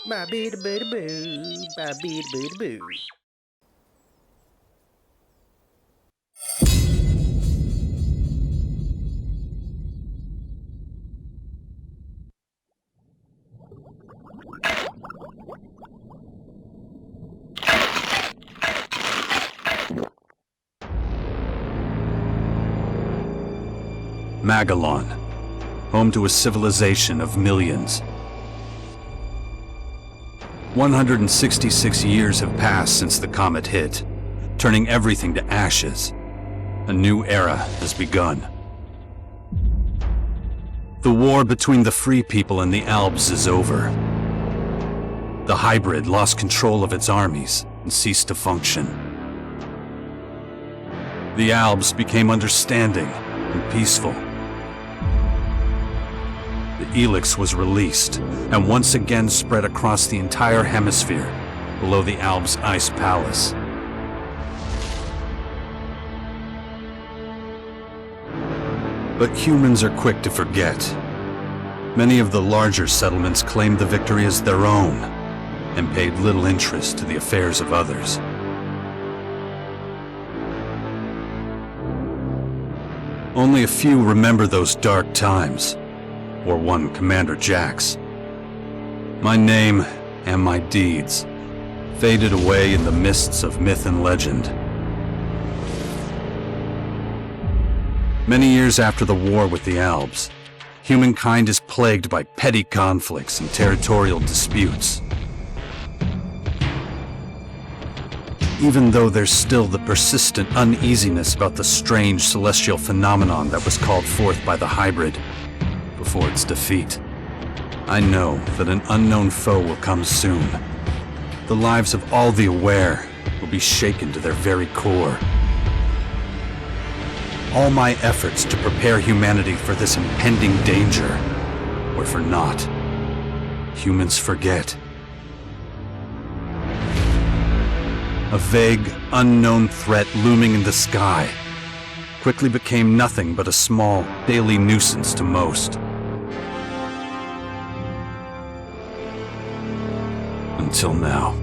Ba bee da boo da boo. Ba bee da boo da boo. Magalon, home to a civilization of millions. 166 years have passed since the comet hit, turning everything to ashes. A new era has begun. The war between the free people and the Albs is over. The hybrid lost control of its armies and ceased to function. The Albs became understanding and peaceful. The Elex was released and once again spread across the entire hemisphere below the Albs' ice palace. But humans are quick to forget. Many of the larger settlements claimed the victory as their own and paid little interest to the affairs of others. Only a few remember those dark times, or one Commander Jax. My name and my deeds faded away in the mists of myth and legend. Many years after the war with the Albs, humankind is plagued by petty conflicts and territorial disputes. Even though there's still the persistent uneasiness about the strange celestial phenomenon that was called forth by the hybrid before its defeat, I know that an unknown foe will come soon. The lives of all the aware will be shaken to their very core. All my efforts to prepare humanity for this impending danger were for naught. Humans forget. A vague, unknown threat looming in the sky quickly became nothing but a small, daily nuisance to most. Until now.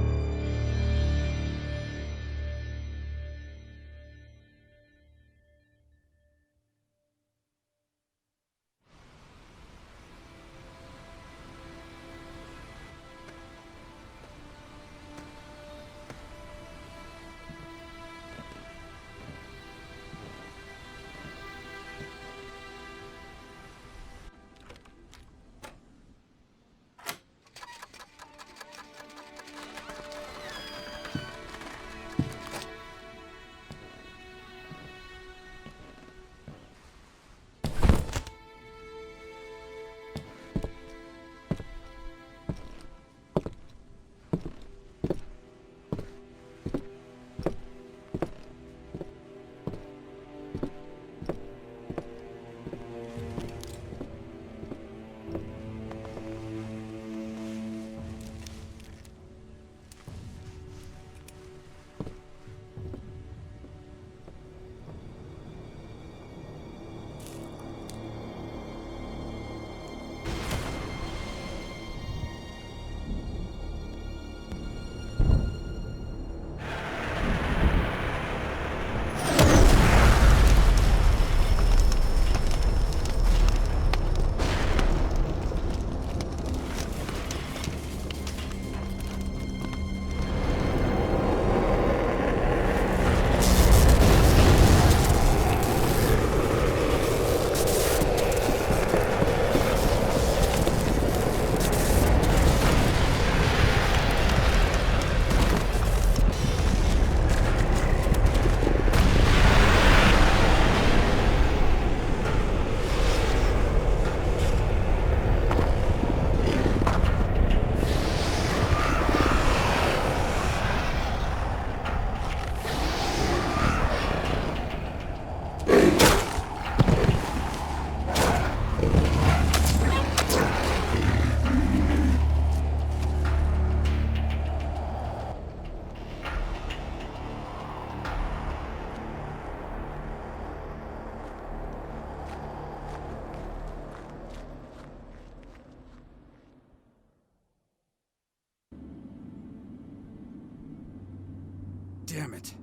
Damn it.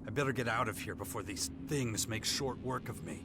I better get out of here before these things make short work of me.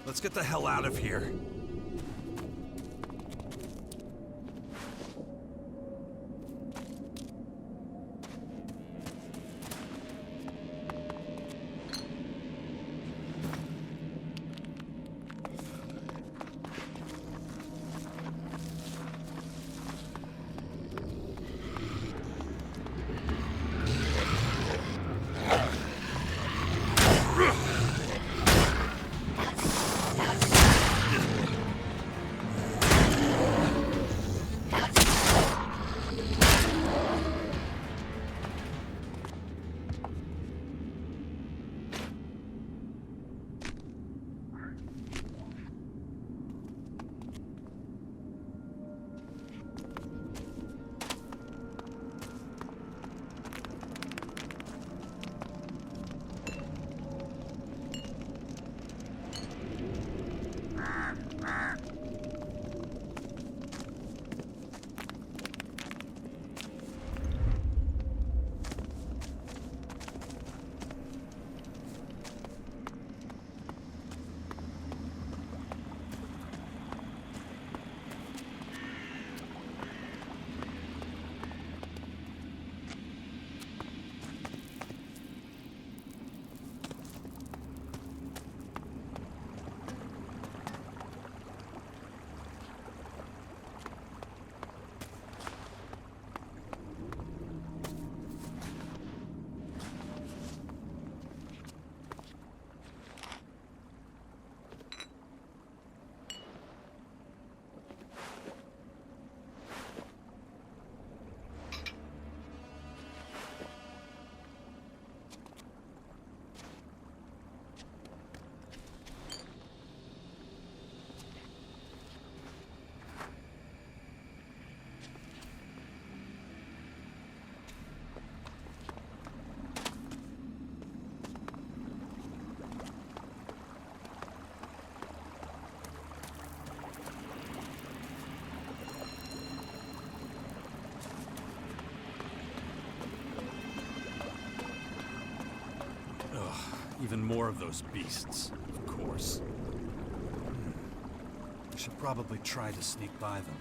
Let's get the hell out of here. Even more of those beasts, of course. I should probably try to sneak by them.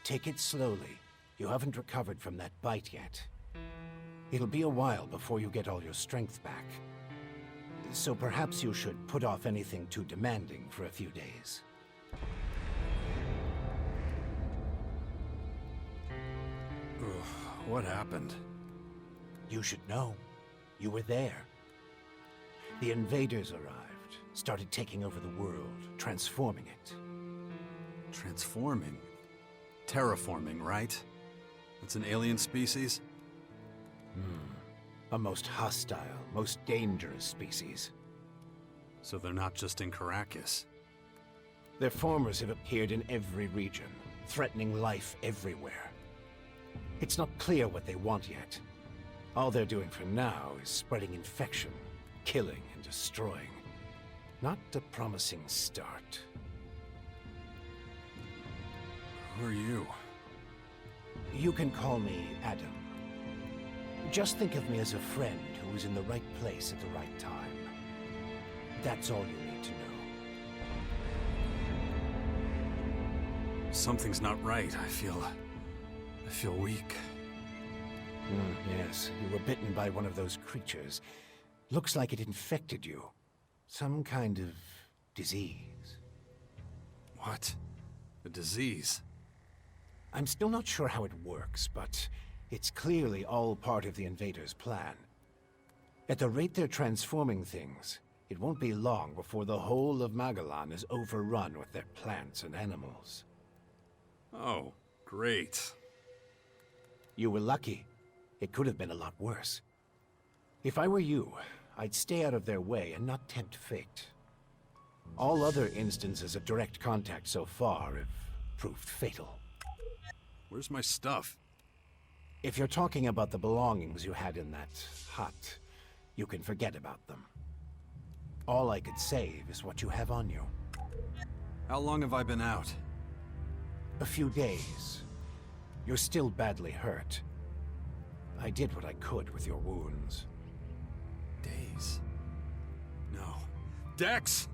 Take it slowly. You haven't recovered from that bite yet. It'll be a while before you get all your strength back. So perhaps you should put off anything too demanding for a few days. What happened? You should know. You were there. The invaders arrived, started taking over the world, transforming it. Transforming? Terraforming, right? It's an alien species? A most hostile, most dangerous species. So they're not just in Caracas. Their formers have appeared in every region, threatening life everywhere. It's not clear what they want yet. All they're doing for now is spreading infection, killing and destroying. Not a promising start. Who are you? You can call me Adam. Just think of me as a friend who was in the right place at the right time. That's all you need to know. Something's not right. I feel weak. Yes, you were bitten by one of those creatures. Looks like it infected you. Some kind of disease. What? A disease? I'm still not sure how it works, but it's clearly all part of the invaders' plan. At the rate they're transforming things, it won't be long before the whole of Magalan is overrun with their plants and animals. Oh, great. You were lucky. It could have been a lot worse. If I were you, I'd stay out of their way and not tempt fate. All other instances of direct contact so far have proved fatal. Where's my stuff? If you're talking about the belongings you had in that hut, you can forget about them. All I could save is what you have on you. How long have I been out? A few days. You're still badly hurt. I did what I could with your wounds. Days? No. Dex!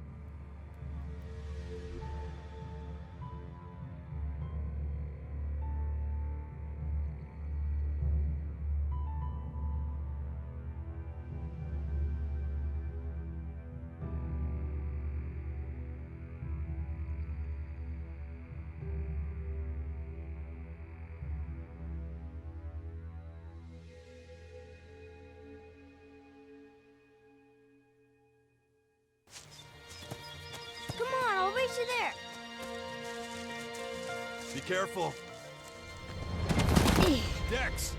Come on, I'll race you there. Be careful. Dex!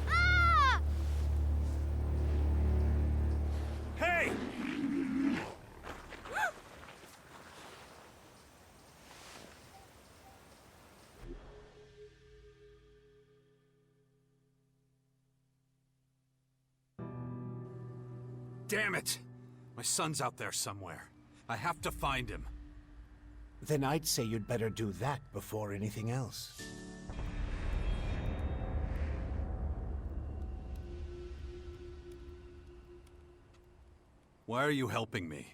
Ah! Hey! Damn it! My son's out there somewhere. I have to find him. Then I'd say you'd better do that before anything else. Why are you helping me?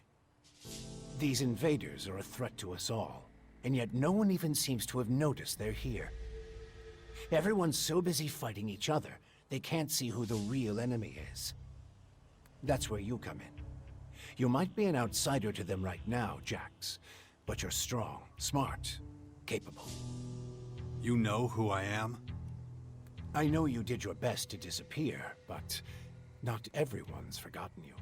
These invaders are a threat to us all, and yet no one even seems to have noticed they're here. Everyone's so busy fighting each other, they can't see who the real enemy is. That's where you come in. You might be an outsider to them right now, Jax, but you're strong, smart, capable. You know who I am? I know you did your best to disappear, but not everyone's forgotten you.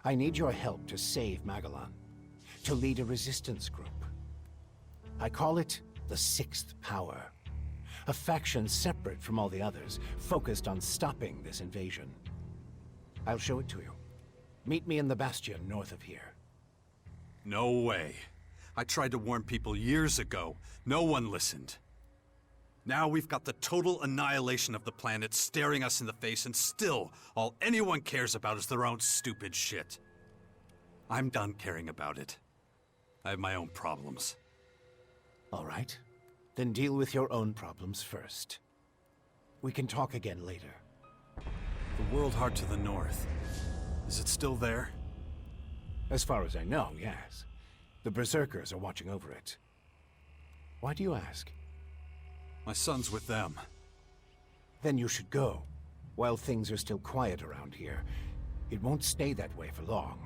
I need your help to save Magalan, to lead a resistance group. I call it the Sixth Power, a faction separate from all the others, focused on stopping this invasion. I'll show it to you. Meet me in the bastion north of here. No way. I tried to warn people years ago. No one listened. Now we've got the total annihilation of the planet staring us in the face, and still, all anyone cares about is their own stupid shit. I'm done caring about it. I have my own problems. All right. Then deal with your own problems first. We can talk again later. The World Heart to the north. Is it still there? As far as I know, yes. The Berserkers are watching over it. Why do you ask? My son's with them. Then you should go. While things are still quiet around here, it won't stay that way for long.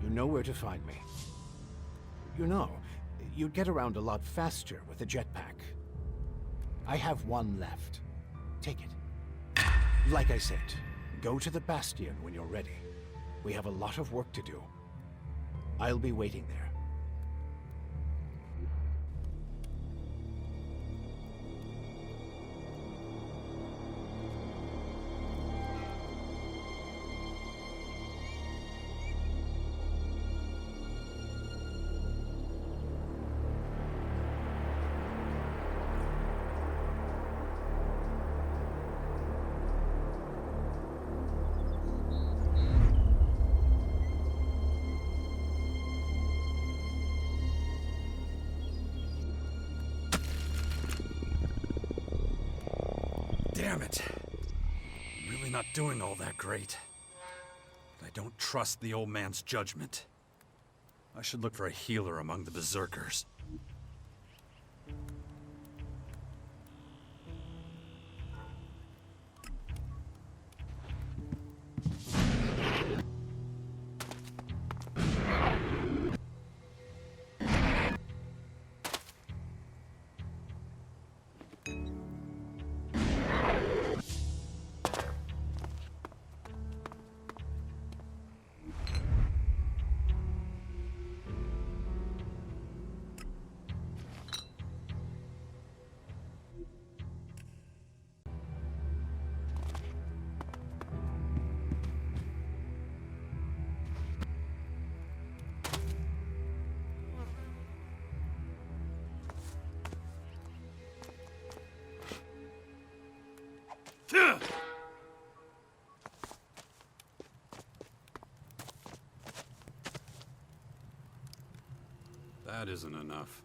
You know where to find me. You know, you'd get around a lot faster with a jetpack. I have one left. Take it. Like I said, go to the Bastion when you're ready. We have a lot of work to do. I'll be waiting there. Damn it. I'm really not doing all that great. But I don't trust the old man's judgment. I should look for a healer among the Berserkers. That isn't enough.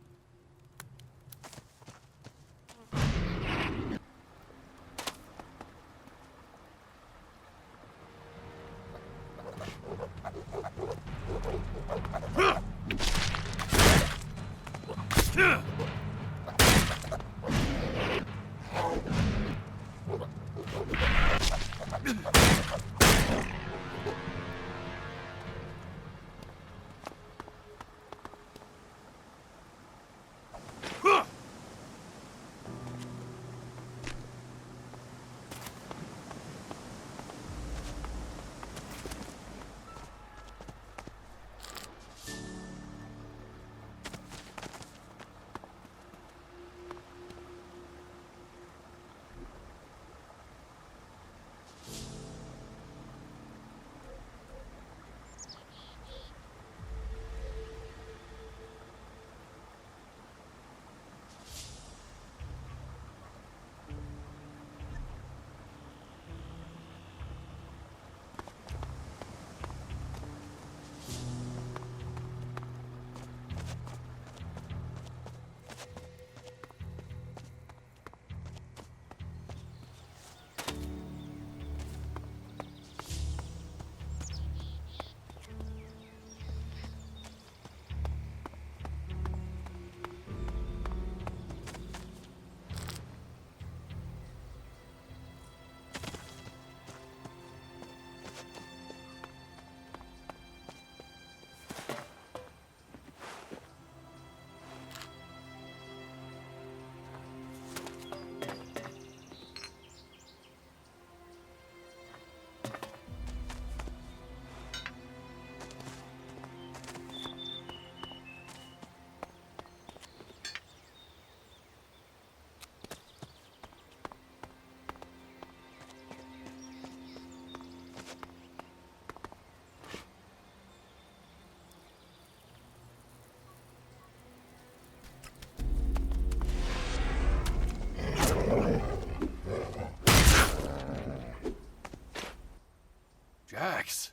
Jax,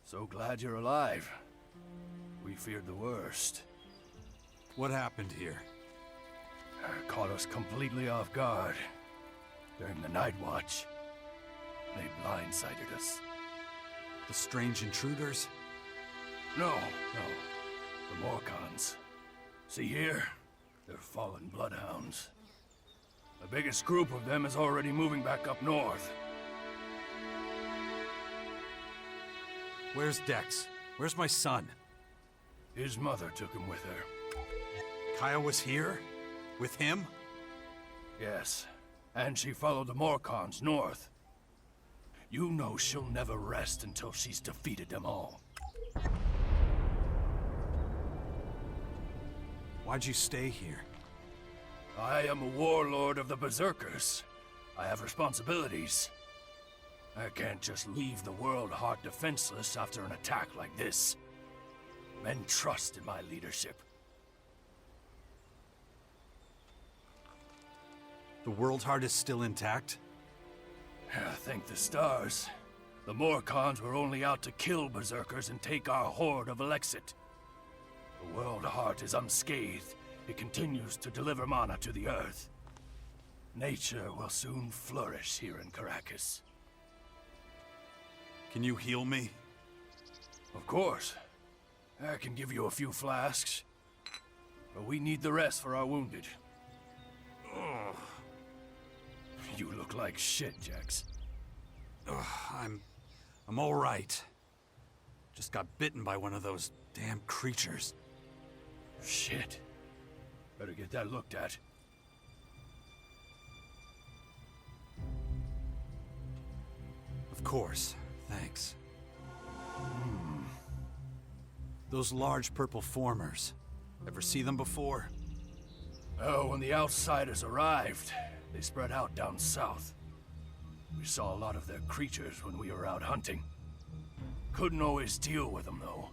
so glad you're alive. We feared the worst. What happened here? Caught us completely off guard. During the night watch, they blindsided us. The strange intruders? No. The Morcons. See here? They're fallen bloodhounds. The biggest group of them is already moving back up north. Where's Dex? Where's my son? His mother took him with her. Kaya was here? With him? Yes, and she followed the Morcons north. You know she'll never rest until she's defeated them all. Why'd you stay here? I am a warlord of the Berserkers. I have responsibilities. I can't just leave the world heart defenseless after an attack like this. Men trust in my leadership. The world heart is still intact? Thank the stars. The Morcons were only out to kill Berserkers and take our horde of Elexit. The world heart is unscathed. It continues to deliver mana to the earth. Nature will soon flourish here in Caracas. Can you heal me? Of course. I can give you a few flasks. But we need the rest for our wounded. Ugh. You look like shit, Jax. Ugh, I'm all right. Just got bitten by one of those damn creatures. Shit. Better get that looked at. Of course. Thanks. Those large purple formers. Ever see them before? Oh, when the outsiders arrived, they spread out down south. We saw a lot of their creatures when we were out hunting. Couldn't always deal with them, though.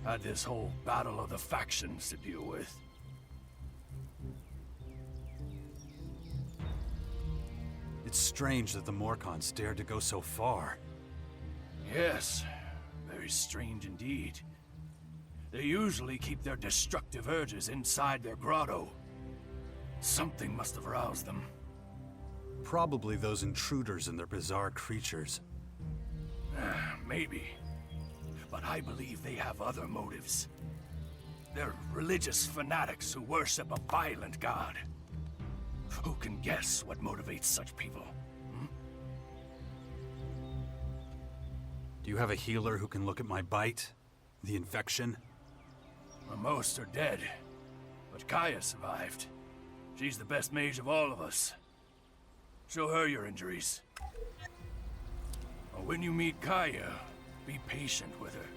Had this whole battle of the factions to deal with. It's strange that the Morcons dared to go so far. Yes, very strange indeed. They usually keep their destructive urges inside their grotto. Something must have roused them. Probably those intruders and their bizarre creatures. Maybe. But I believe they have other motives. They're religious fanatics who worship a violent god. Who can guess what motivates such people? Do you have a healer who can look at my bite? The infection? Well, most are dead. But Kaya survived. She's the best mage of all of us. Show her your injuries. When you meet Kaya, be patient with her.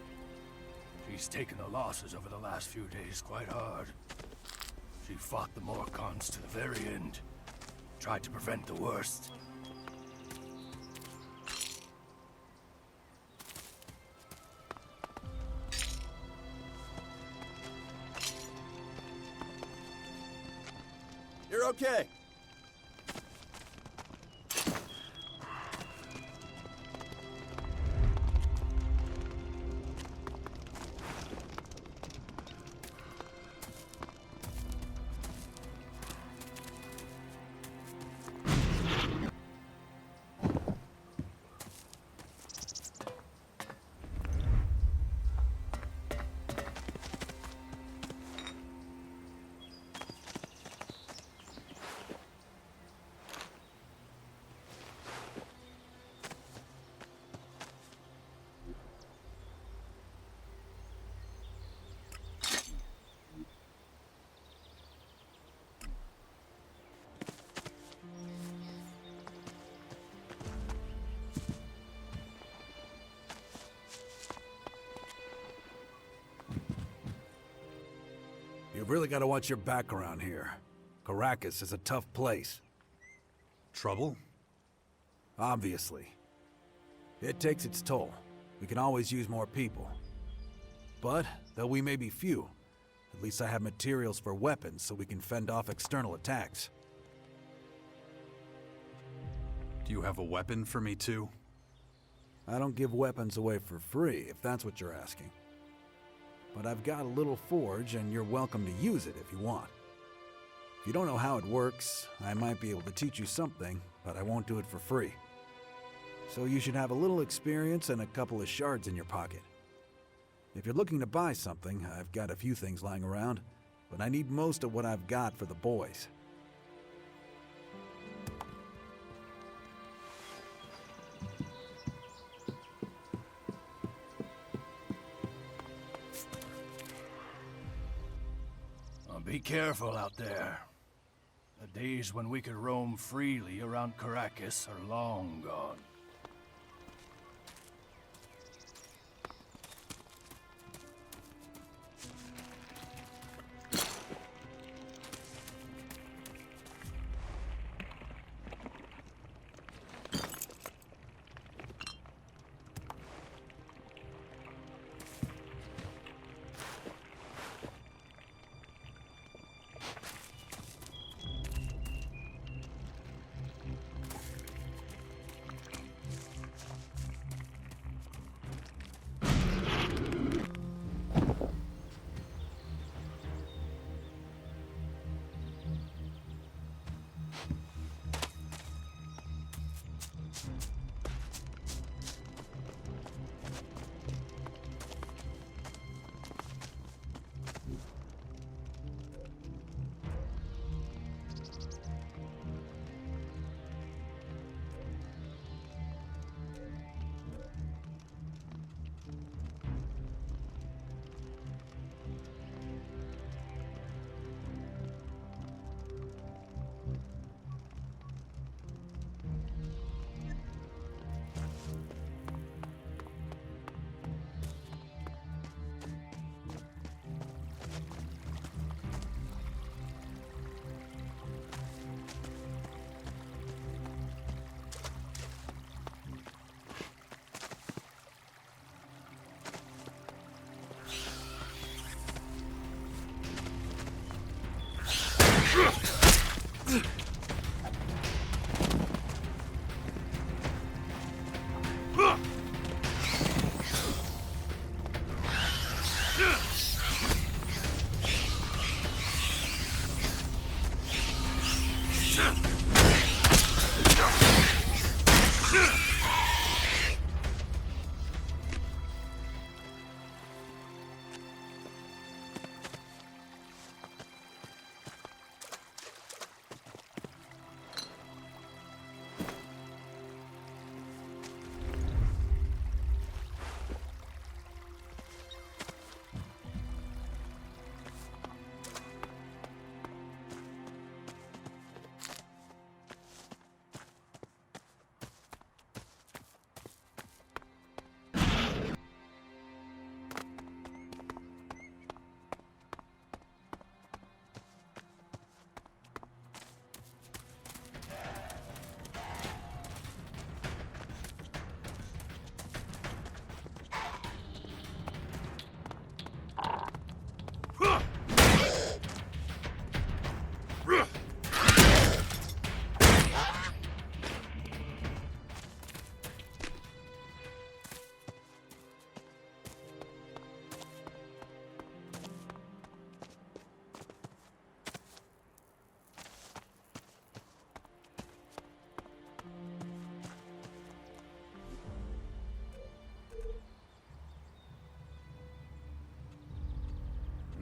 She's taken the losses over the last few days quite hard. She fought the Morcons to the very end. Tried to prevent the worst. You're okay. You've really got to watch your back around here. Caracas is a tough place. Trouble? Obviously. It takes its toll. We can always use more people. But, though we may be few, at least I have materials for weapons so we can fend off external attacks. Do you have a weapon for me too? I don't give weapons away for free, if that's what you're asking. But I've got a little forge, and you're welcome to use it if you want. If you don't know how it works, I might be able to teach you something, but I won't do it for free. So you should have a little experience and a couple of shards in your pocket. If you're looking to buy something, I've got a few things lying around, but I need most of what I've got for the boys. Be careful out there. The days when we could roam freely around Caracas are long gone.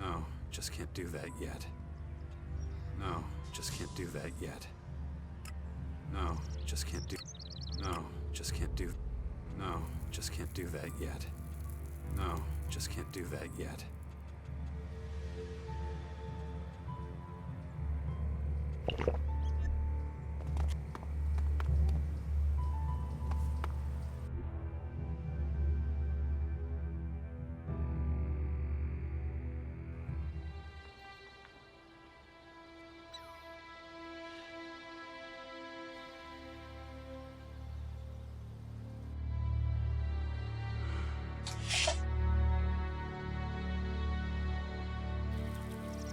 No, just can't do that yet. No, just can't do that yet. No, just can't do... No, just can't do... No, just can't do that yet. No, just can't do that yet.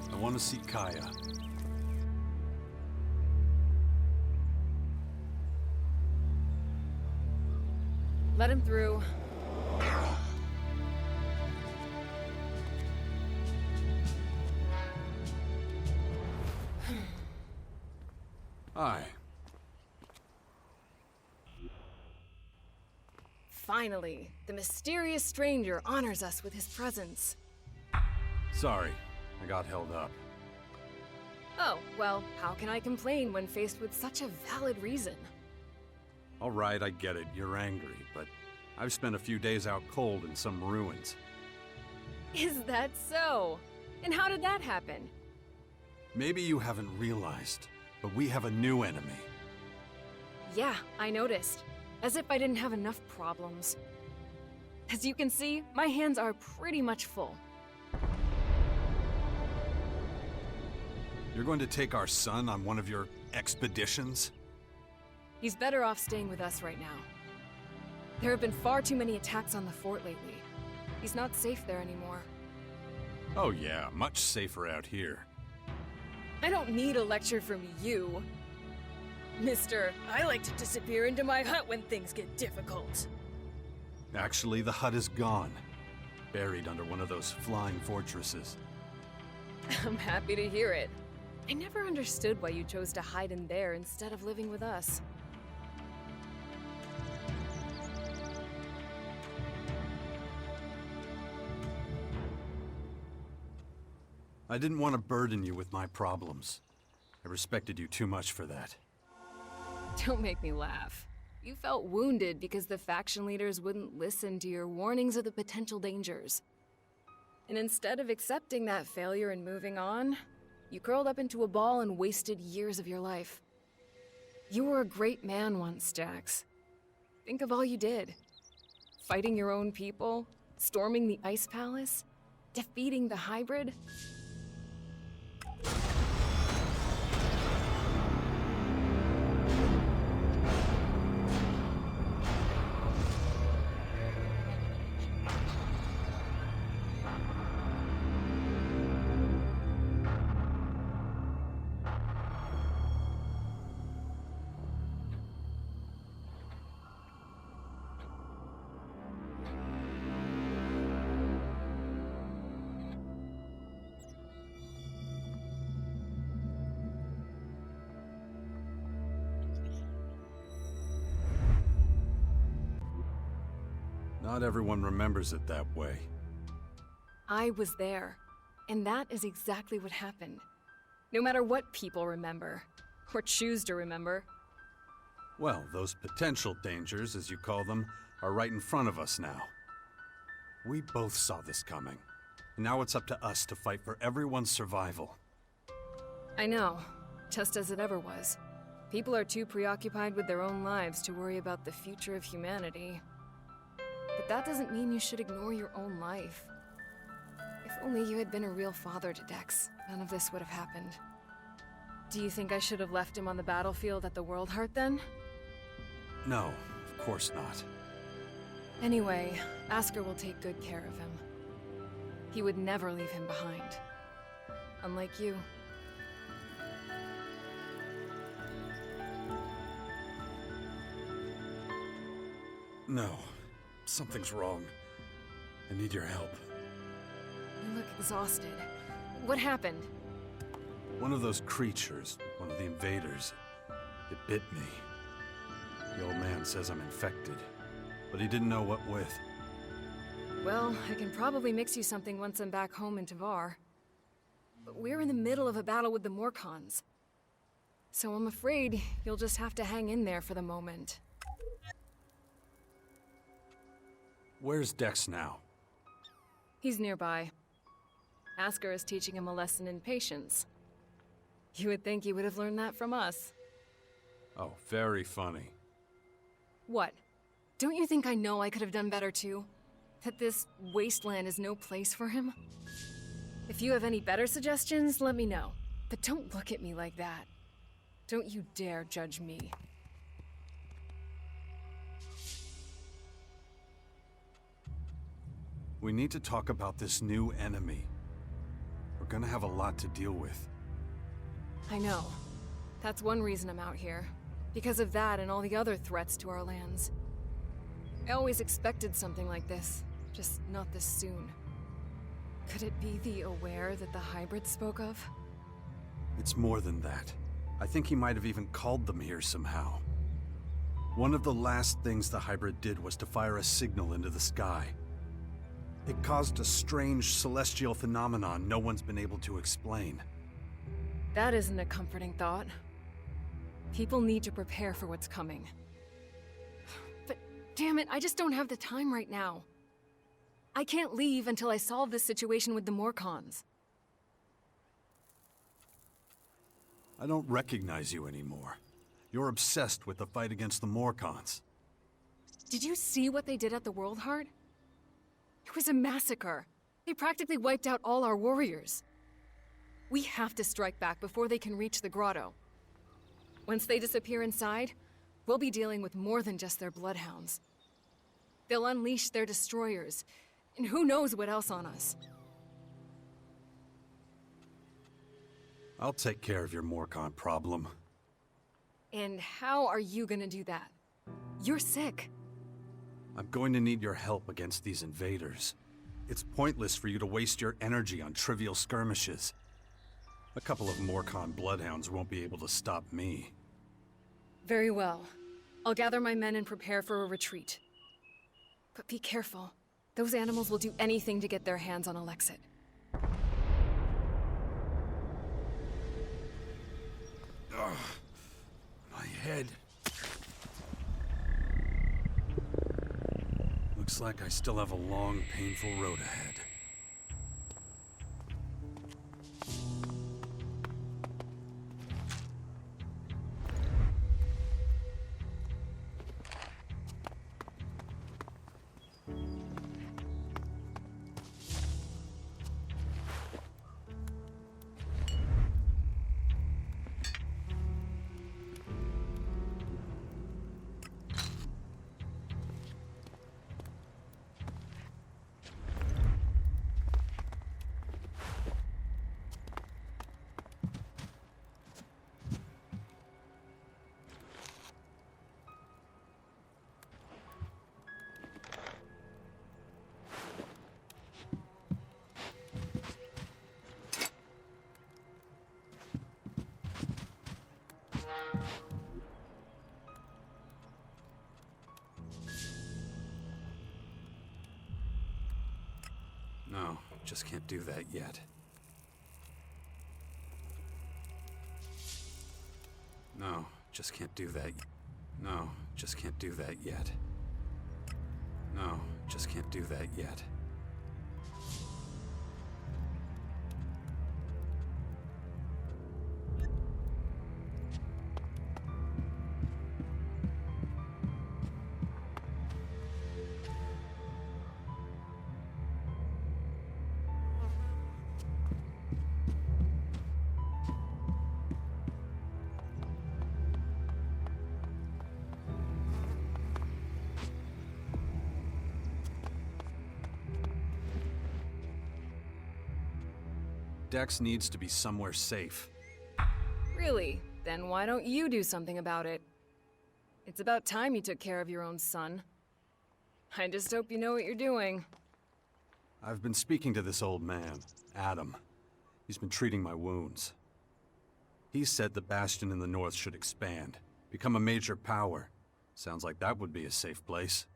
I want to see Kaya. Let him through. Hi. Finally, the mysterious stranger honors us with his presence. Sorry, I got held up. Oh, well, how can I complain when faced with such a valid reason? All right, I get it. You're angry, but I've spent a few days out cold in some ruins. Is that so? And how did that happen? Maybe you haven't realized, but we have a new enemy. Yeah, I noticed. As if I didn't have enough problems. As you can see, my hands are pretty much full. You're going to take our son on one of your expeditions? He's better off staying with us right now. There have been far too many attacks on the fort lately. He's not safe there anymore. Oh yeah, much safer out here. I don't need a lecture from you. Mister, I like to disappear into my hut when things get difficult. Actually, the hut is gone. Buried under one of those flying fortresses. I'm happy to hear it. I never understood why you chose to hide in there instead of living with us. I didn't want to burden you with my problems. I respected you too much for that. Don't make me laugh. You felt wounded because the faction leaders wouldn't listen to your warnings of the potential dangers. And instead of accepting that failure and moving on, you curled up into a ball and wasted years of your life. You were a great man once, Jax. Think of all you did. Fighting your own people, storming the Ice Palace, defeating the hybrid. Not everyone remembers it that way. I was there, and that is exactly what happened. No matter what people remember, or choose to remember. Well, those potential dangers, as you call them, are right in front of us now. We both saw this coming. And now it's up to us to fight for everyone's survival. I know, just as it ever was. People are too preoccupied with their own lives to worry about the future of humanity. But that doesn't mean you should ignore your own life. If only you had been a real father to Dex, none of this would have happened. Do you think I should have left him on the battlefield at the World Heart then? No, of course not. Anyway, Asker will take good care of him. He would never leave him behind. Unlike you. No, something's wrong. I need your help. You look exhausted. What happened? One of those creatures, one of the invaders, it bit me. The old man says I'm infected, but he didn't know what with. Well, I can probably mix you something once I'm back home in Tavar. But we're in the middle of a battle with the Morcons. So I'm afraid you'll just have to hang in there for the moment. Where's Dex now? He's nearby. Asker is teaching him a lesson in patience. You would think he would have learned that from us. Oh, very funny. What? Don't you think I know I could have done better too? That this wasteland is no place for him? If you have any better suggestions, let me know. But don't look at me like that. Don't you dare judge me. We need to talk about this new enemy. We're gonna have a lot to deal with. I know. That's one reason I'm out here. Because of that and all the other threats to our lands. I always expected something like this, just not this soon. Could it be the Aware that the hybrid spoke of? It's more than that. I think he might have even called them here somehow. One of the last things the hybrid did was to fire a signal into the sky. It caused a strange celestial phenomenon no one's been able to explain. That isn't a comforting thought. People need to prepare for what's coming. But damn it, I just don't have the time right now. I can't leave until I solve this situation with the Morcons. I don't recognize you anymore. You're obsessed with the fight against the Morcons. Did you see what they did at the World Heart? It was a massacre. They practically wiped out all our warriors. We have to strike back before they can reach the grotto. Once they disappear inside, we'll be dealing with more than just their bloodhounds. They'll unleash their destroyers, and who knows what else on us. I'll take care of your Morcon problem. And how are you gonna do that? You're sick. I'm going to need your help against these invaders. It's pointless for you to waste your energy on trivial skirmishes. A couple of Morcon bloodhounds won't be able to stop me. Very well. I'll gather my men and prepare for a retreat. But be careful. Those animals will do anything to get their hands on Alexit. My head. Looks like I still have a long, painful road ahead. No, just can't do that yet. No, just can't do that. No, just can't do that yet. No, just can't do that yet. Dex needs to be somewhere safe. Really? Then why don't you do something about it? It's about time you took care of your own son. I just hope you know what you're doing. I've been speaking to this old man, Adam. He's been treating my wounds. He said the Bastion in the north should expand, become a major power. Sounds like that would be a safe place.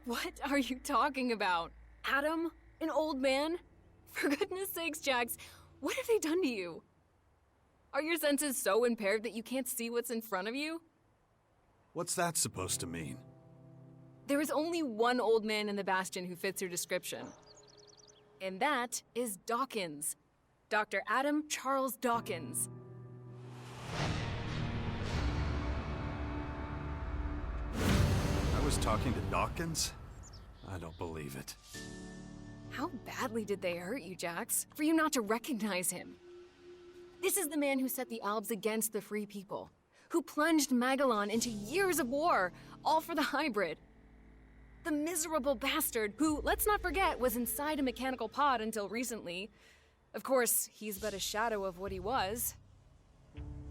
What are you talking about? Adam? An old man? For goodness sakes, Jax, what have they done to you? Are your senses so impaired that you can't see what's in front of you? What's that supposed to mean? There is only one old man in the Bastion who fits your description. And that is Dawkins. Dr. Adam Charles Dawkins. I was talking to Dawkins? I don't believe it. How badly did they hurt you, Jax, for you not to recognize him? This is the man who set the Albs against the Free People, who plunged Magellan into years of war, all for the hybrid. The miserable bastard who, let's not forget, was inside a mechanical pod until recently. Of course, he's but a shadow of what he was.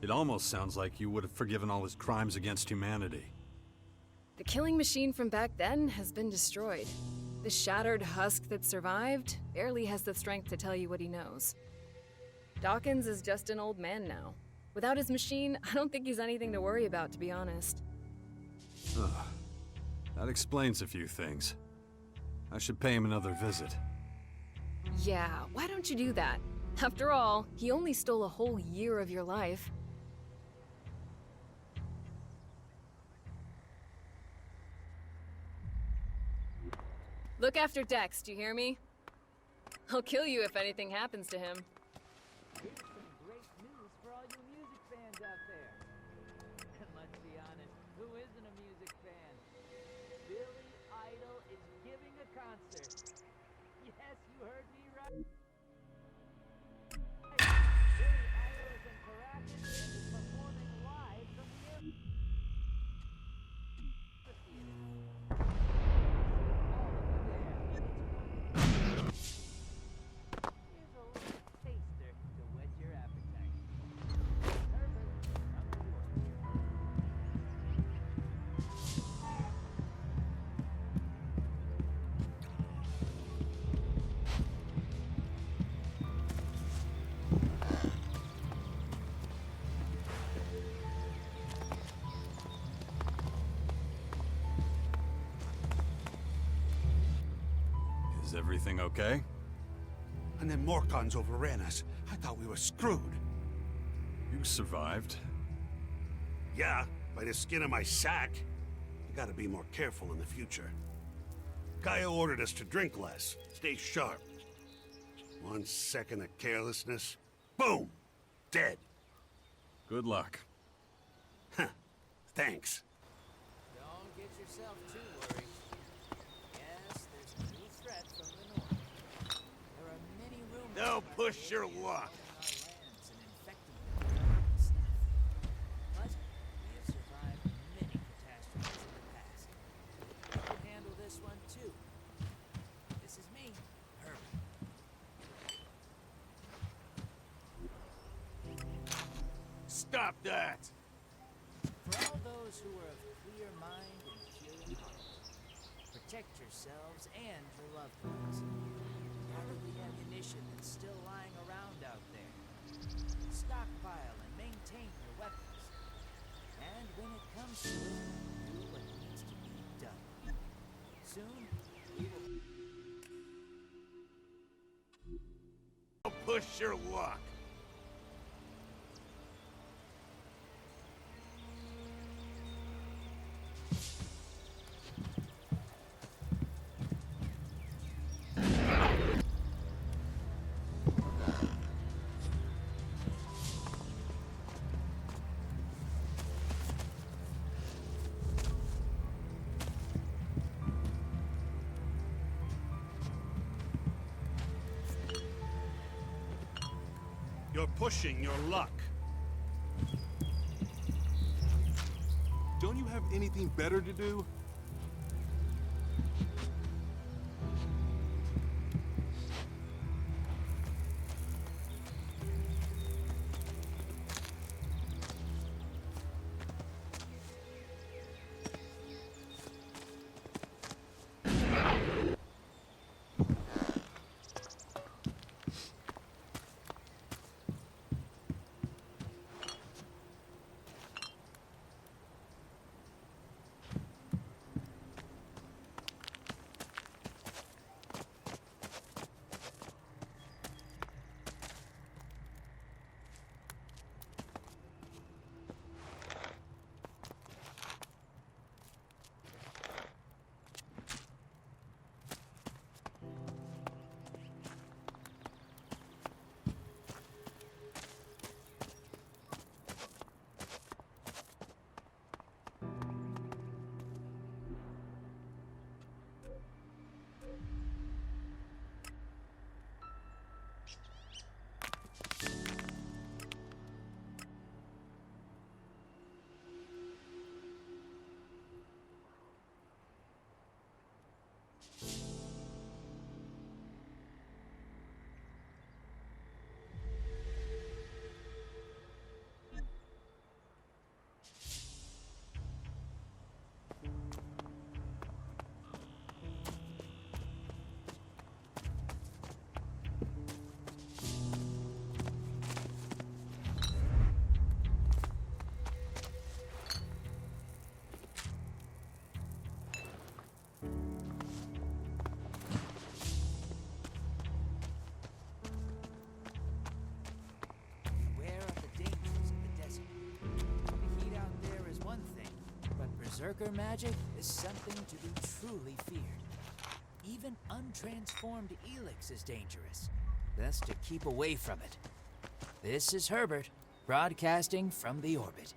It almost sounds like you would have forgiven all his crimes against humanity. The killing machine from back then has been destroyed. The shattered husk that survived barely has the strength to tell you what he knows. Dawkins is just an old man now, Without his machine, I don't think he's anything to worry about, to be honest. Ugh. That explains a few things. I should pay him another visit. Yeah, why don't you do that? After all, he only stole a whole year of your life. Look after Dex, do you hear me? I'll kill you if anything happens to him. Here's some great news for all you music fans out there. And let's be honest, who isn't a music fan? Billy Idol is giving a concert. Yes, you heard me right. Billy Idol is in Caracas and is performing live from the amphitheater. Here's a little taster to whet your appetite. Herbert, I'm yours. Is everything okay? And then Morcons overran us. I thought we were screwed. You survived. Yeah, by the skin of my sack. You gotta be more careful in the future. Kaya ordered us to drink less, stay sharp. 1 second of carelessness, boom! Dead. Good luck. Huh. Thanks. Don't get yourself too worried. Yes, there's a new threat from the north. There are many rumors Now about push your aliens luck. invading our lands and infecting them with terrible stuff. But we have survived many catastrophes in the past. We can handle this one too. This is me, Herbert. Stop that! For all those who are of clear mind and pure heart, protect yourselves and your loved ones. Gather the ammunition that's still lying around out there. Stockpile and maintain your weapons. And when it comes to it, do what needs to be done. Soon, we will Push your luck. You're pushing your luck. Don't you have anything better to do? Berserker magic is something to be truly feared. Even untransformed Elex is dangerous. Best to keep away from it. This is Herbert, broadcasting from the orbit.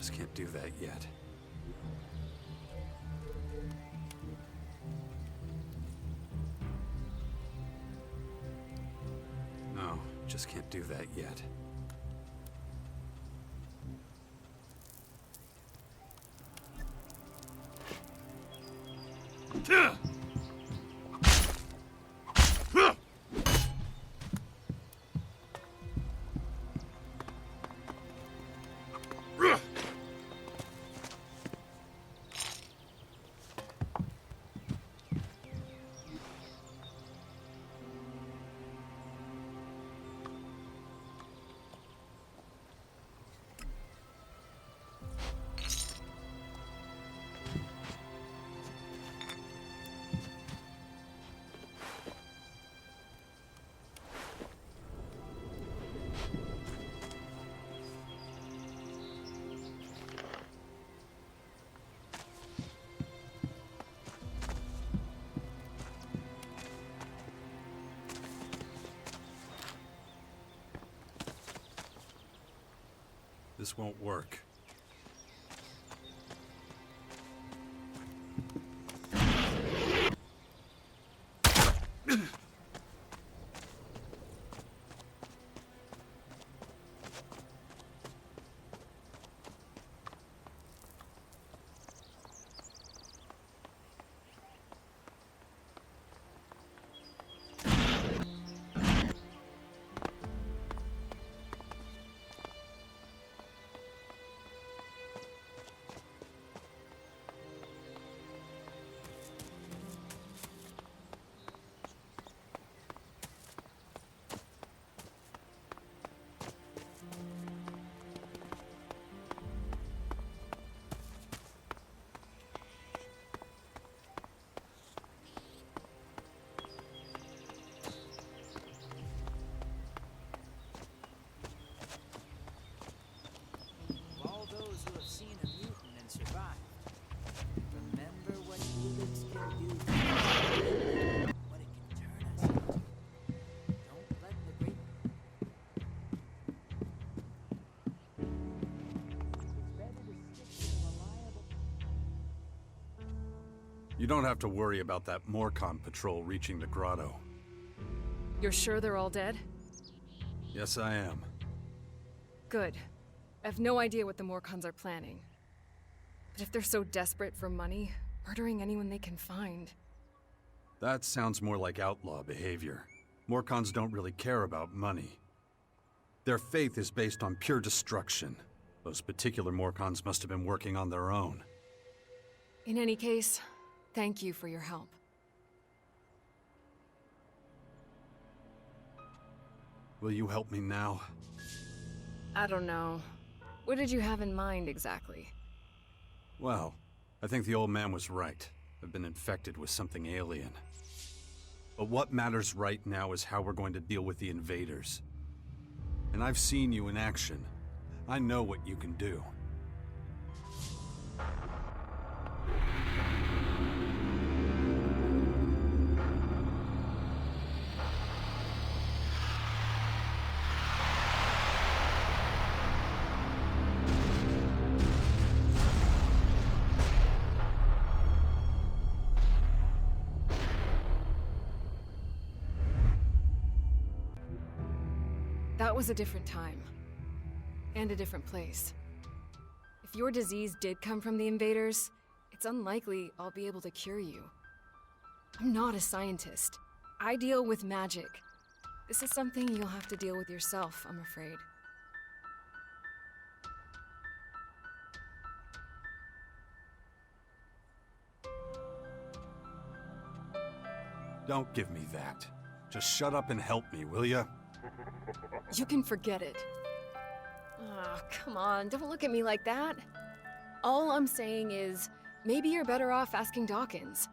just can't do that yet. No, just can't do that yet. This won't work. All those who have seen a mutant and survived, remember what mutants can do, what it can turn us into. Don't let the great... It's better to stick with a reliable... You don't have to worry about that Morcon patrol reaching the grotto. You're sure they're all dead? Yes, I am. Good. I have no idea what the Morcons are planning. But if they're so desperate for money, murdering anyone they can find... That sounds more like outlaw behavior. Morcons don't really care about money. Their faith is based on pure destruction. Those particular Morcons must have been working on their own. In any case, thank you for your help. Will you help me now? I don't know. What did you have in mind, exactly? Well, I think the old man was right. I've been infected with something alien. But what matters right now is how we're going to deal with the invaders. And I've seen you in action. I know what you can do. That was a different time. And a different place. If your disease did come from the invaders, it's unlikely I'll be able to cure you. I'm not a scientist. I deal with magic. This is something you'll have to deal with yourself, I'm afraid. Don't give me that. Just shut up and help me, will ya? You can forget it. Oh, come on, don't look at me like that. All I'm saying is, maybe you're better off asking Dawkins.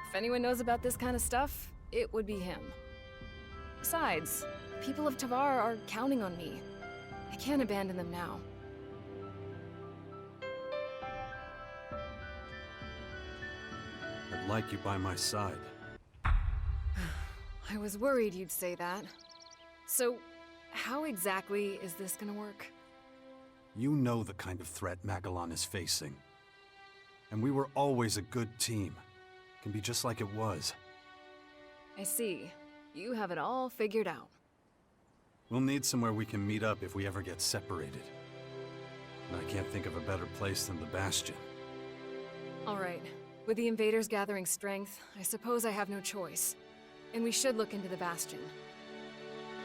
If anyone knows about this kind of stuff, it would be him. Besides, people of Tavar are counting on me. I can't abandon them now. I'd like you by my side. I was worried you'd say that. So, how exactly is this gonna work? You know the kind of threat Magellan is facing. And we were always a good team. Can be just like it was. I see. You have it all figured out. We'll need somewhere we can meet up if we ever get separated. And I can't think of a better place than the Bastion. All right. With the invaders gathering strength, I suppose I have no choice. And we should look into the Bastion.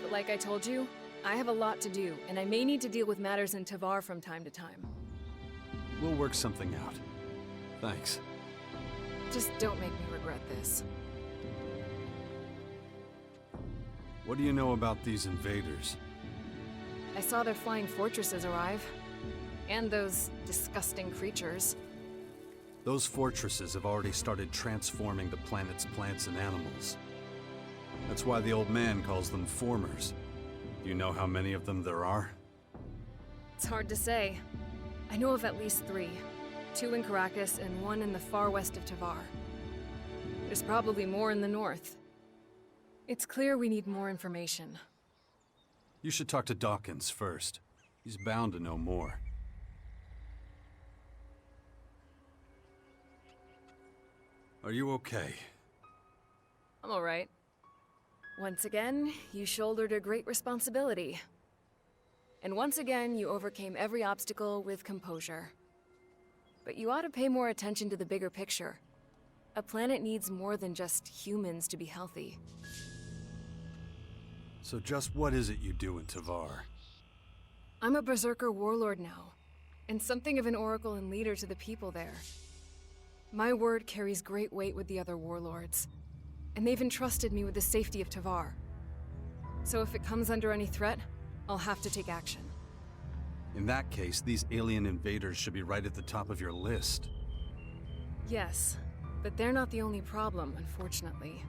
But like I told you, I have a lot to do, and I may need to deal with matters in Tavar from time to time. We'll work something out. Thanks. Just don't make me regret this. What do you know about these invaders? I saw their flying fortresses arrive. And those disgusting creatures. Those fortresses have already started transforming the planet's plants and animals. That's why the old man calls them formers. Do you know how many of them there are? It's hard to say. I know of at least 3. 2 in Caracas and 1 in the far west of Tavar. There's probably more in the north. It's clear we need more information. You should talk to Dawkins first. He's bound to know more. Are you okay? I'm all right. Once again, you shouldered a great responsibility. And once again, you overcame every obstacle with composure. But you ought to pay more attention to the bigger picture. A planet needs more than just humans to be healthy. So just what is it you do in Tavar? I'm a Berserker warlord now, and something of an oracle and leader to the people there. My word carries great weight with the other warlords, and they've entrusted me with the safety of Tavar. So if it comes under any threat, I'll have to take action. In that case, these alien invaders should be right at the top of your list. Yes, but they're not the only problem, unfortunately.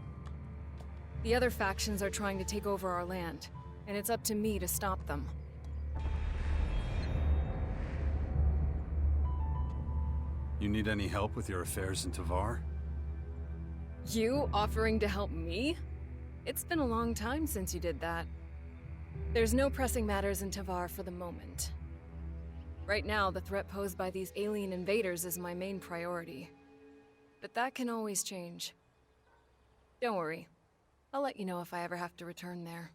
The other factions are trying to take over our land, and it's up to me to stop them. You need any help with your affairs in Tavar? You offering to help me? It's been a long time since you did that. There's no pressing matters in Tavar for the moment. Right now, the threat posed by these alien invaders is my main priority. But that can always change. Don't worry. I'll let you know if I ever have to return there.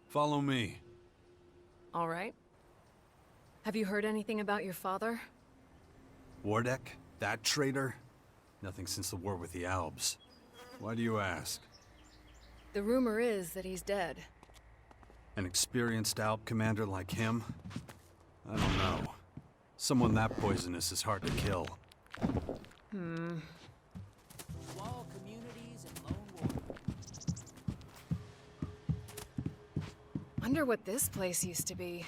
Follow me. All right. Have you heard anything about your father? Wardek? That traitor? Nothing since the war with the Albs. Why do you ask? The rumor is that he's dead. An experienced Alb commander like him? I don't know. Someone that poisonous is hard to kill. Wall communities and lone wolves. Wonder what this place used to be.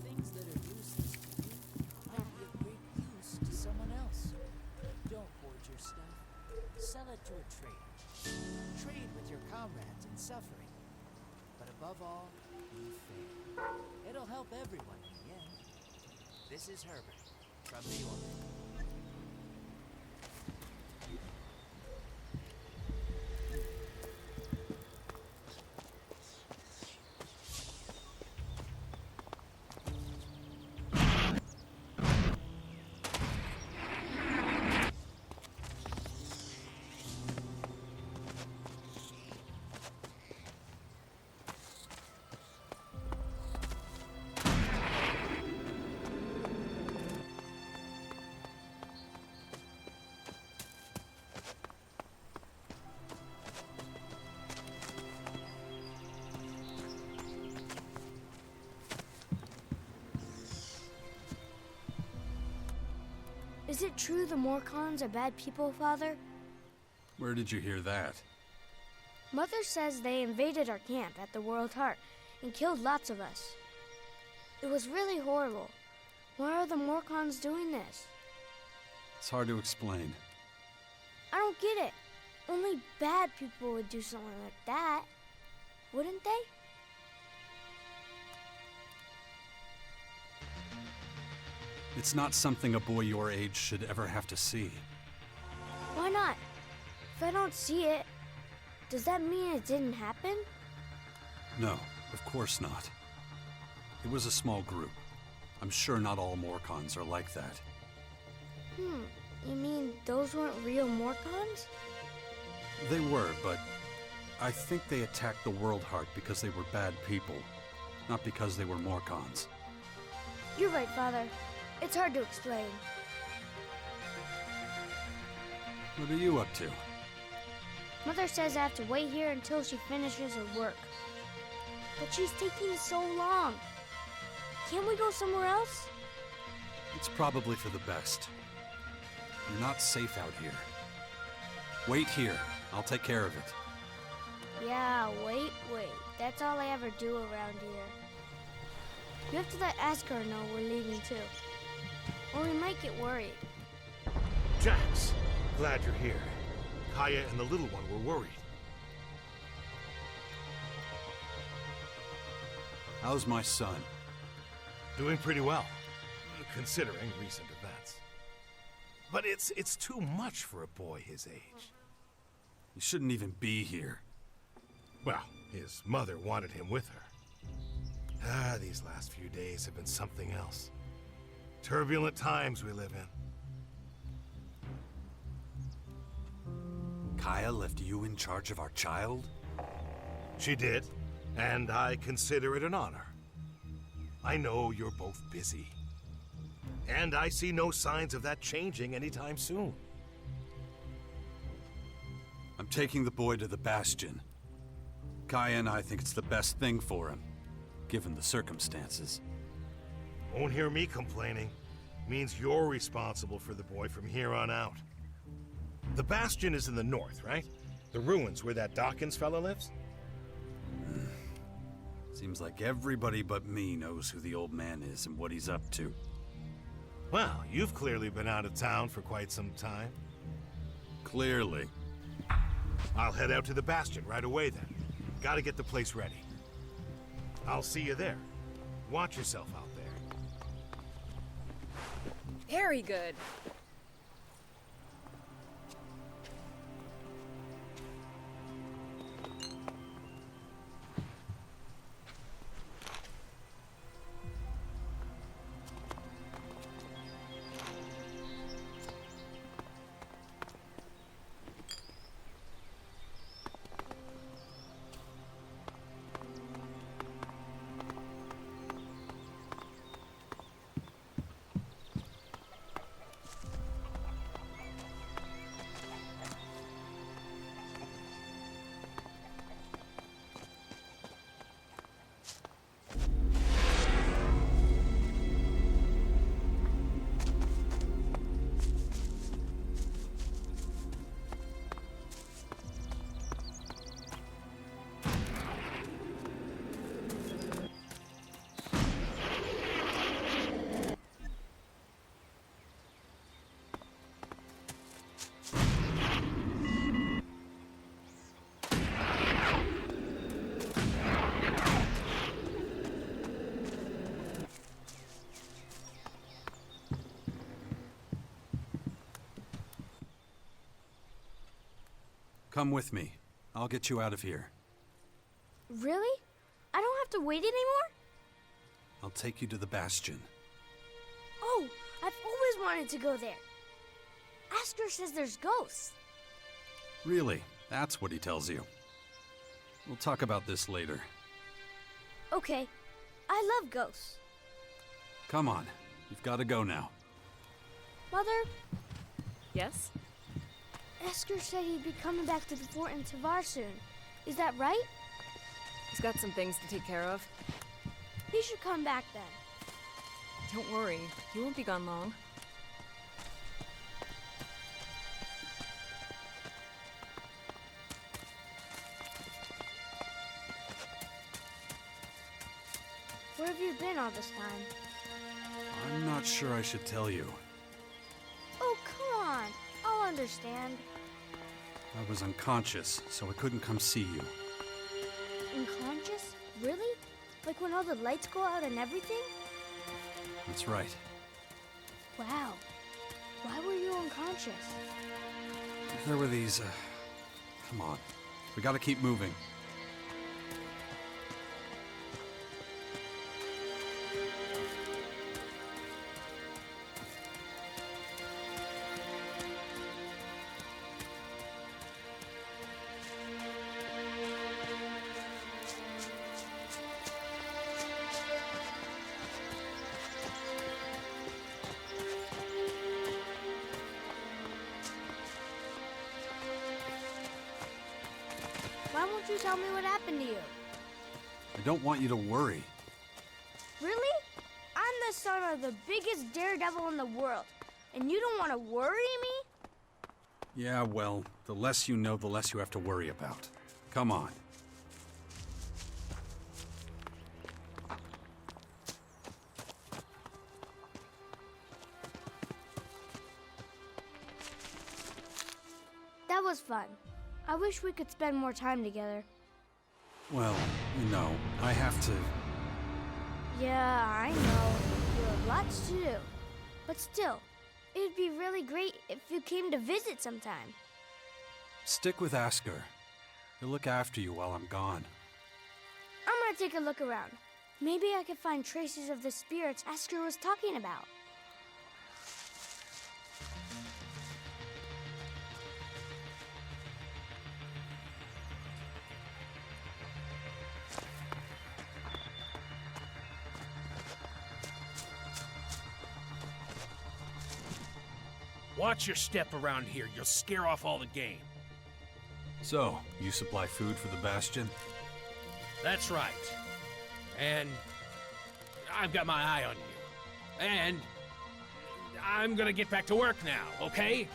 Things that are useless to you might be of great use to someone else. Don't hoard your stuff. Sell it to a trader. Trade with your comrades in suffering. But above all, be fair. It'll help everyone in the end. This is Herbert, from New York. Is it true the Morcons are bad people, Father? Where did you hear that? Mother says they invaded our camp at the World Heart and killed lots of us. It was really horrible. Why are the Morcons doing this? It's hard to explain. I don't get it. Only bad people would do something like that, wouldn't they? It's not something a boy your age should ever have to see. Why not? If I don't see it, does that mean it didn't happen? No, of course not. It was a small group. I'm sure not all Morcons are like that. You mean those weren't real Morcons? They were, but I think they attacked the World Heart because they were bad people, not because they were Morcons. You're right, Father. It's hard to explain. What are you up to? Mother says I have to wait here until she finishes her work. But she's taking so long. Can't we go somewhere else? It's probably for the best. You're not safe out here. Wait here. I'll take care of it. Yeah, wait. That's all I ever do around here. You have to let Askar know we're leaving too. Or we might get worried. Jax, glad you're here. Kaya and the little one were worried. How's my son? Doing pretty well, considering recent events. But it's too much for a boy his age. He shouldn't even be here. Well, his mother wanted him with her. These last few days have been something else. Turbulent times we live in. Kaya left you in charge of our child? She did, and I consider it an honor. I know you're both busy. And I see no signs of that changing anytime soon. I'm taking the boy to the Bastion. Kaya and I think it's the best thing for him, given the circumstances. Won't hear me complaining. Means you're responsible for the boy from here on out. The Bastion is in the north, right? The ruins where that Dawkins fella lives? Seems like everybody but me knows who the old man is and what he's up to. Well, you've clearly been out of town for quite some time. Clearly. I'll head out to the Bastion right away then. Gotta get the place ready. I'll see you there. Watch yourself out there. Very good. Come with me. I'll get you out of here. Really? I don't have to wait anymore? I'll take you to the Bastion. Oh, I've always wanted to go there. Askar says there's ghosts. Really? That's what he tells you. We'll talk about this later. Okay, I love ghosts. Come on. You've got to go now. Mother, Yes? Askar said he'd be coming back to the fort in Tavar soon. Is that right? He's got some things to take care of. He should come back then. Don't worry, he won't be gone long. Where have you been all this time? I'm not sure I should tell you. Oh, come on. I'll understand. I was unconscious, so I couldn't come see you. Unconscious? Really? Like when all the lights go out and everything? That's right. Wow. Why were you unconscious? There were these, Come on. We gotta keep moving. Why won't you tell me what happened to you? I don't want you to worry. Really? I'm the son of the biggest daredevil in the world, and you don't want to worry me? Yeah, well, the less you know, the less you have to worry about. Come on. That was fun. I wish we could spend more time together. Well, you know, I have to... Yeah, I know. You have lots to do. But still, it'd be really great if you came to visit sometime. Stick with Asker. He'll look after you while I'm gone. I'm gonna take a look around. Maybe I could find traces of the spirits Asker was talking about. Watch your step around here. You'll scare off all the game. So, you supply food for the Bastion? That's right. And I've got my eye on you. And I'm gonna get back to work now, okay?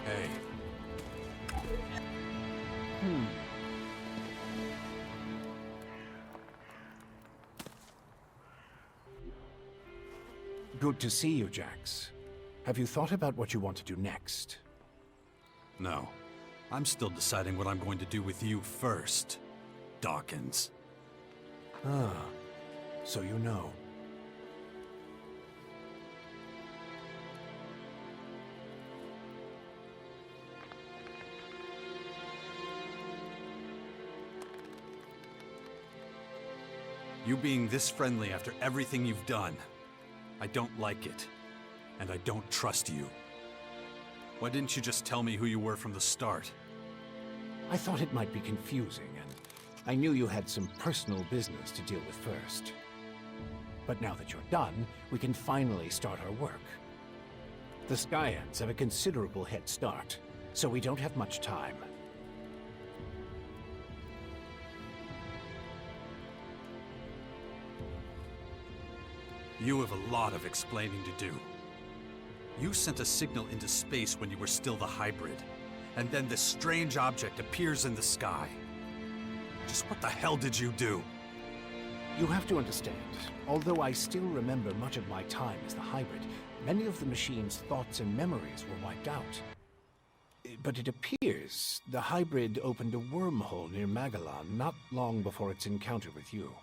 Hey. Good to see you, Jax. Have you thought about what you want to do next? No. I'm still deciding what I'm going to do with you first, Dawkins. Ah, so you know. You being this friendly after everything you've done, I don't like it. And I don't trust you. Why didn't you just tell me who you were from the start? I thought it might be confusing, and I knew you had some personal business to deal with first. But now that you're done, we can finally start our work. The Skyans have a considerable head start, so we don't have much time. You have a lot of explaining to do. You sent a signal into space when you were still the hybrid, and then this strange object appears in the sky. Just what the hell did you do? You have to understand, although I still remember much of my time as the hybrid, many of the machine's thoughts and memories were wiped out. But it appears the hybrid opened a wormhole near Magellan not long before its encounter with you.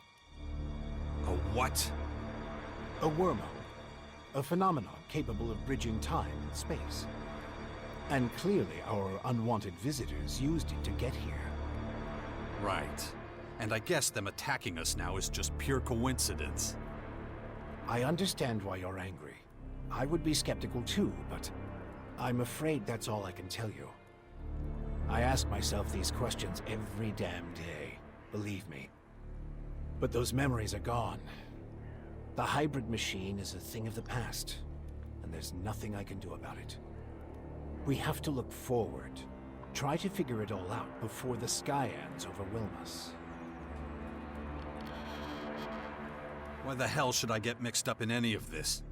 A what? A wormhole. A phenomenon capable of bridging time and space. And clearly our unwanted visitors used it to get here. Right. And I guess them attacking us now is just pure coincidence. I understand why you're angry. I would be skeptical too, but I'm afraid that's all I can tell you. I ask myself these questions every damn day, believe me. But those memories are gone. The hybrid machine is a thing of the past, and there's nothing I can do about it. We have to look forward, try to figure it all out before the Skyans overwhelm us. Why the hell should I get mixed up in any of this?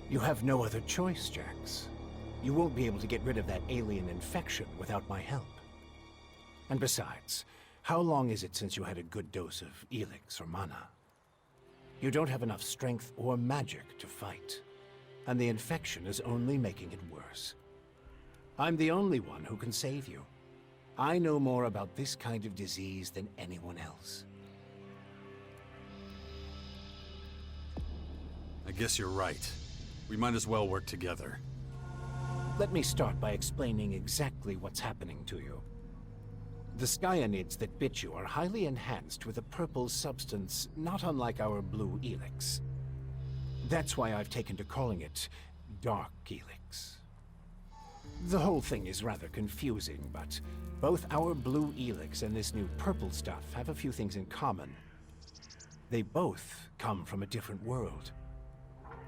You have no other choice, Jax. You won't be able to get rid of that alien infection without my help. And besides, how long is it since you had a good dose of Elex or mana? You don't have enough strength or magic to fight, and the infection is only making it worse. I'm the only one who can save you. I know more about this kind of disease than anyone else. I guess you're right. We might as well work together. Let me start by explaining exactly what's happening to you. The Skyanids that bit you are highly enhanced with a purple substance not unlike our blue Elex. That's why I've taken to calling it Dark Elex. The whole thing is rather confusing, but both our blue Elex and this new purple stuff have a few things in common. They both come from a different world.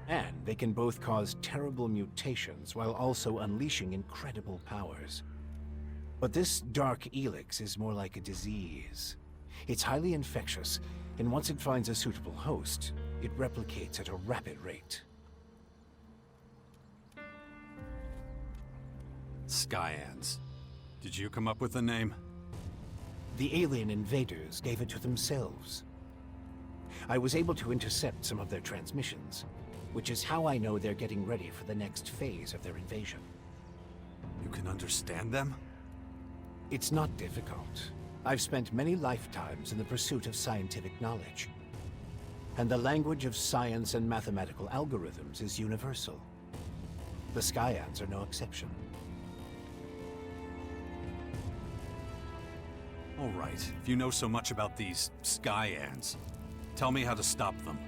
And they can both cause terrible mutations while also unleashing incredible powers. But this Dark Elex is more like a disease. It's highly infectious, and once it finds a suitable host, it replicates at a rapid rate. Skyans. Did you come up with the name? The alien invaders gave it to themselves. I was able to intercept some of their transmissions, which is how I know they're getting ready for the next phase of their invasion. You can understand them? It's not difficult. I've spent many lifetimes in the pursuit of scientific knowledge. And the language of science and mathematical algorithms is universal. The Skyans are no exception. All right, if you know so much about these Skyans, tell me how to stop them.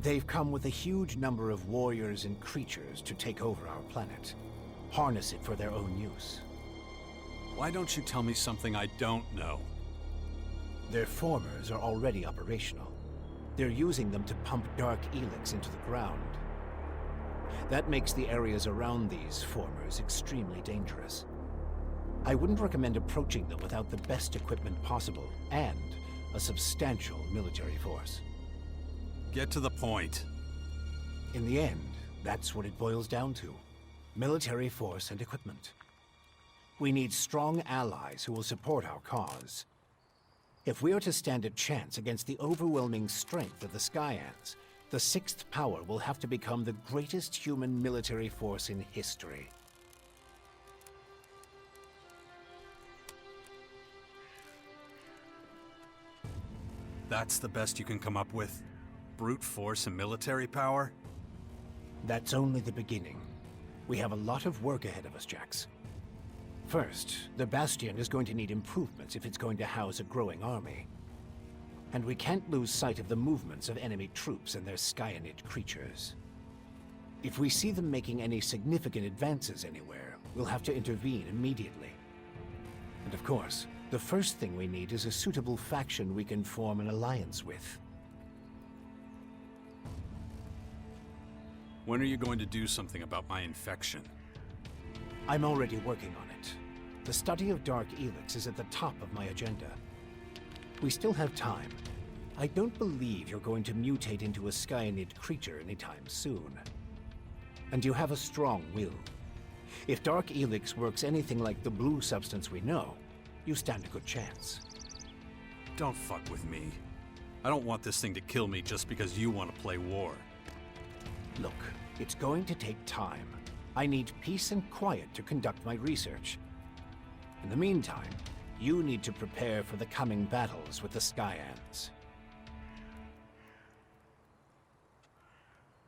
They've come with a huge number of warriors and creatures to take over our planet. Harness it for their own use. Why don't you tell me something I don't know? Their formers are already operational. They're using them to pump Dark Elex into the ground. That makes the areas around these formers extremely dangerous. I wouldn't recommend approaching them without the best equipment possible and a substantial military force. Get to the point. In the end, that's what it boils down to. Military force and equipment. We need strong allies who will support our cause. If we are to stand a chance against the overwhelming strength of the Skyans, the Sixth Power will have to become the greatest human military force in history. That's the best you can come up with? Brute force and military power? That's only the beginning. We have a lot of work ahead of us, Jax. First, the Bastion is going to need improvements if it's going to house a growing army. And we can't lose sight of the movements of enemy troops and their Skyanid creatures. If we see them making any significant advances anywhere, we'll have to intervene immediately. And of course, the first thing we need is a suitable faction we can form an alliance with. When are you going to do something about my infection? I'm already working on it. The study of Dark Elex is at the top of my agenda. We still have time. I don't believe you're going to mutate into a Skyanid creature anytime soon. And you have a strong will. If Dark Elex works anything like the blue substance we know, you stand a good chance. Don't fuck with me. I don't want this thing to kill me just because you want to play war. Look, it's going to take time. I need peace and quiet to conduct my research. In the meantime, you need to prepare for the coming battles with the Skyans.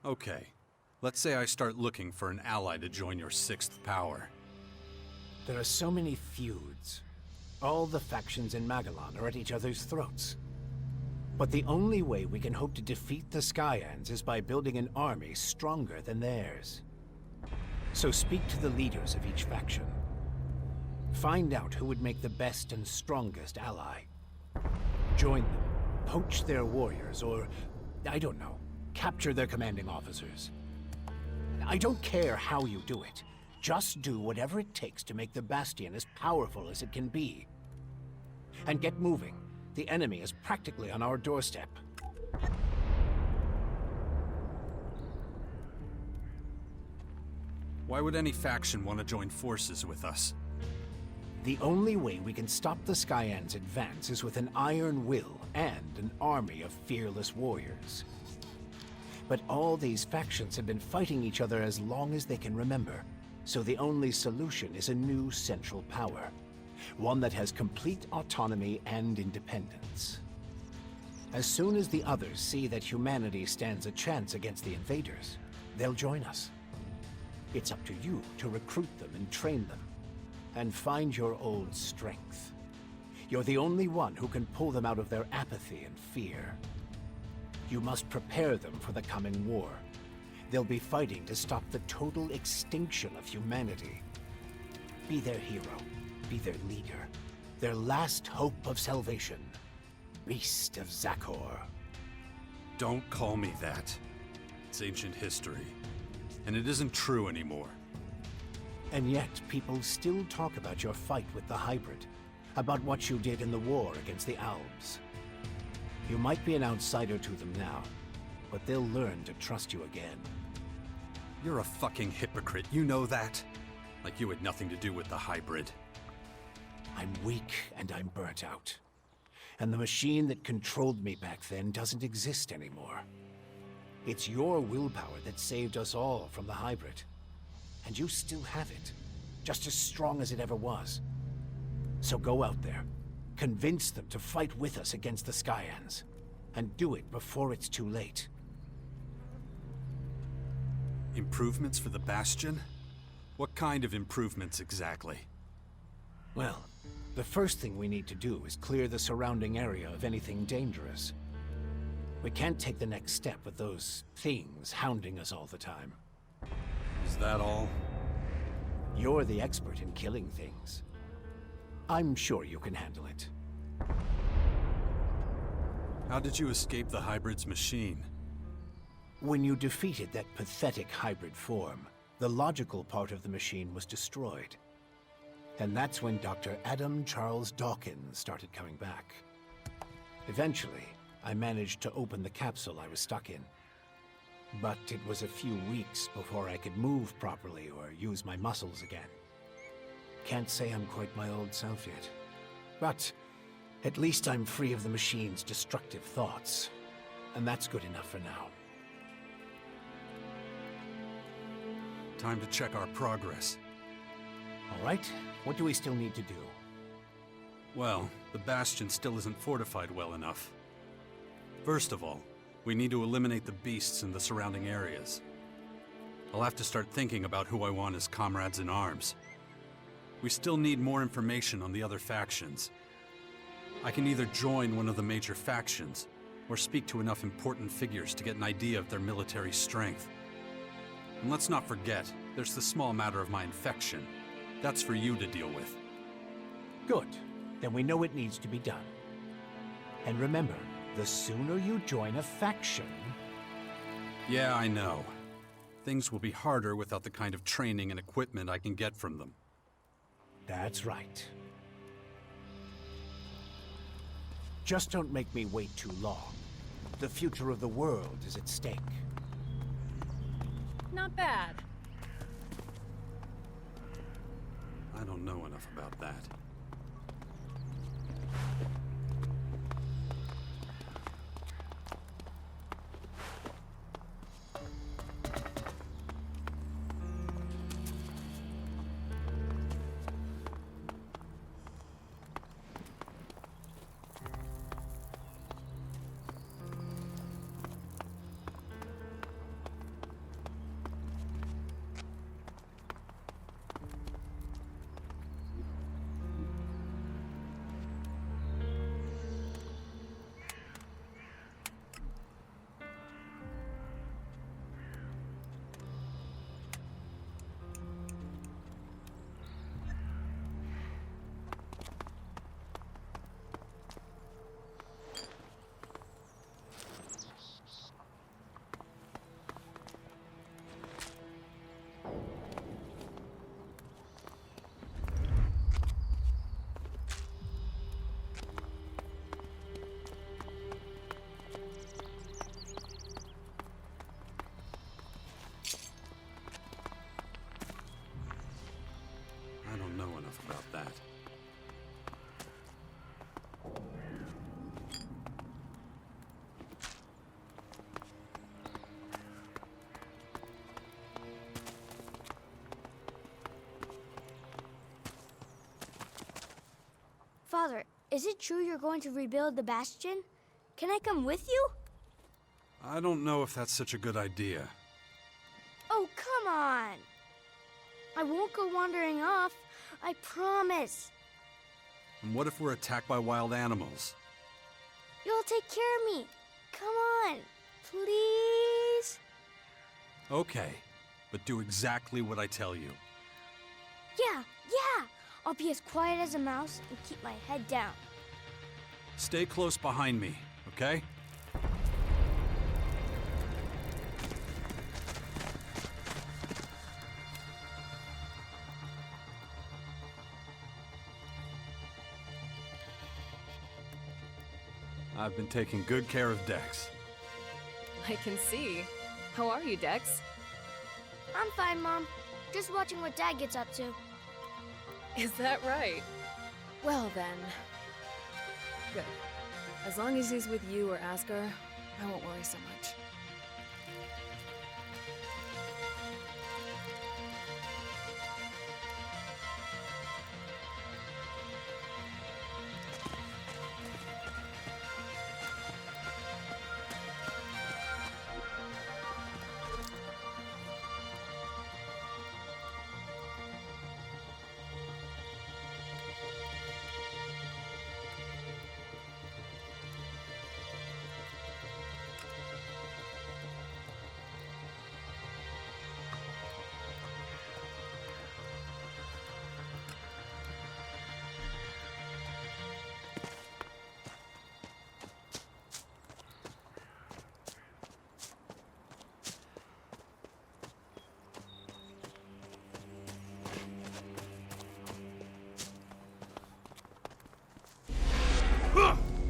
Okay. Let's say I start looking for an ally to join your sixth power. There are so many feuds. All the factions in Magellan are at each other's throats. But the only way we can hope to defeat the Skyans is by building an army stronger than theirs. So speak to the leaders of each faction. Find out who would make the best and strongest ally. Join them, poach their warriors, or, I don't know, capture their commanding officers. I don't care how you do it. Just do whatever it takes to make the Bastion as powerful as it can be. And get moving. The enemy is practically on our doorstep. Why would any faction want to join forces with us? The only way we can stop the Skyans' advance is with an iron will and an army of fearless warriors. But all these factions have been fighting each other as long as they can remember, so the only solution is a new central power. One that has complete autonomy and independence. As soon as the others see that humanity stands a chance against the invaders, they'll join us. It's up to you to recruit them and train them, and find your old strength. You're the only one who can pull them out of their apathy and fear. You must prepare them for the coming war. They'll be fighting to stop the total extinction of humanity. Be their hero. Be their leader. Their last hope of salvation. Beast of Zakor. Don't call me that. It's ancient history. And it isn't true anymore. And yet, people still talk about your fight with the hybrid. About what you did in the war against the Alps. You might be an outsider to them now, but they'll learn to trust you again. You're a fucking hypocrite, you know that? Like you had nothing to do with the hybrid. I'm weak and I'm burnt out. And the machine that controlled me back then doesn't exist anymore. It's your willpower that saved us all from the hybrid. And you still have it, just as strong as it ever was. So go out there, convince them to fight with us against the Skyans, and do it before it's too late. Improvements for the Bastion? What kind of improvements exactly? Well, the first thing we need to do is clear the surrounding area of anything dangerous. We can't take the next step with those things hounding us all the time. Is that all? You're the expert in killing things. I'm sure you can handle it. How did you escape the hybrid's machine? When you defeated that pathetic hybrid form, the logical part of the machine was destroyed. And that's when Dr. Adam Charles Dawkins started coming back. Eventually, I managed to open the capsule I was stuck in. But it was a few weeks before I could move properly or use my muscles again. Can't say I'm quite my old self yet. But at least I'm free of the machine's destructive thoughts. And that's good enough for now. Time to check our progress. All right, what do we still need to do? Well, the Bastion still isn't fortified well enough. First of all, we need to eliminate the beasts in the surrounding areas. I'll have to start thinking about who I want as comrades in arms. We still need more information on the other factions. I can either join one of the major factions, or speak to enough important figures to get an idea of their military strength. And let's not forget, there's the small matter of my infection. That's for you to deal with. Good. Then we know it needs to be done. And remember, the sooner you join a faction... Yeah, I know. Things will be harder without the kind of training and equipment I can get from them. That's right. Just don't make me wait too long. The future of the world is at stake. Not bad. I don't know enough about that. Father, is it true you're going to rebuild the Bastion? Can I come with you? I don't know if that's such a good idea. Oh, come on! I won't go wandering off. I promise. And what if we're attacked by wild animals? You'll take care of me. Come on, please? Okay, but do exactly what I tell you. Yeah. I'll be as quiet as a mouse and keep my head down. Stay close behind me, okay? I've been taking good care of Dex. I can see. How are you, Dex? I'm fine, Mom. Just watching what Dad gets up to. Is that right? Well then. Good. As long as he's with you or Asker, I won't worry so much.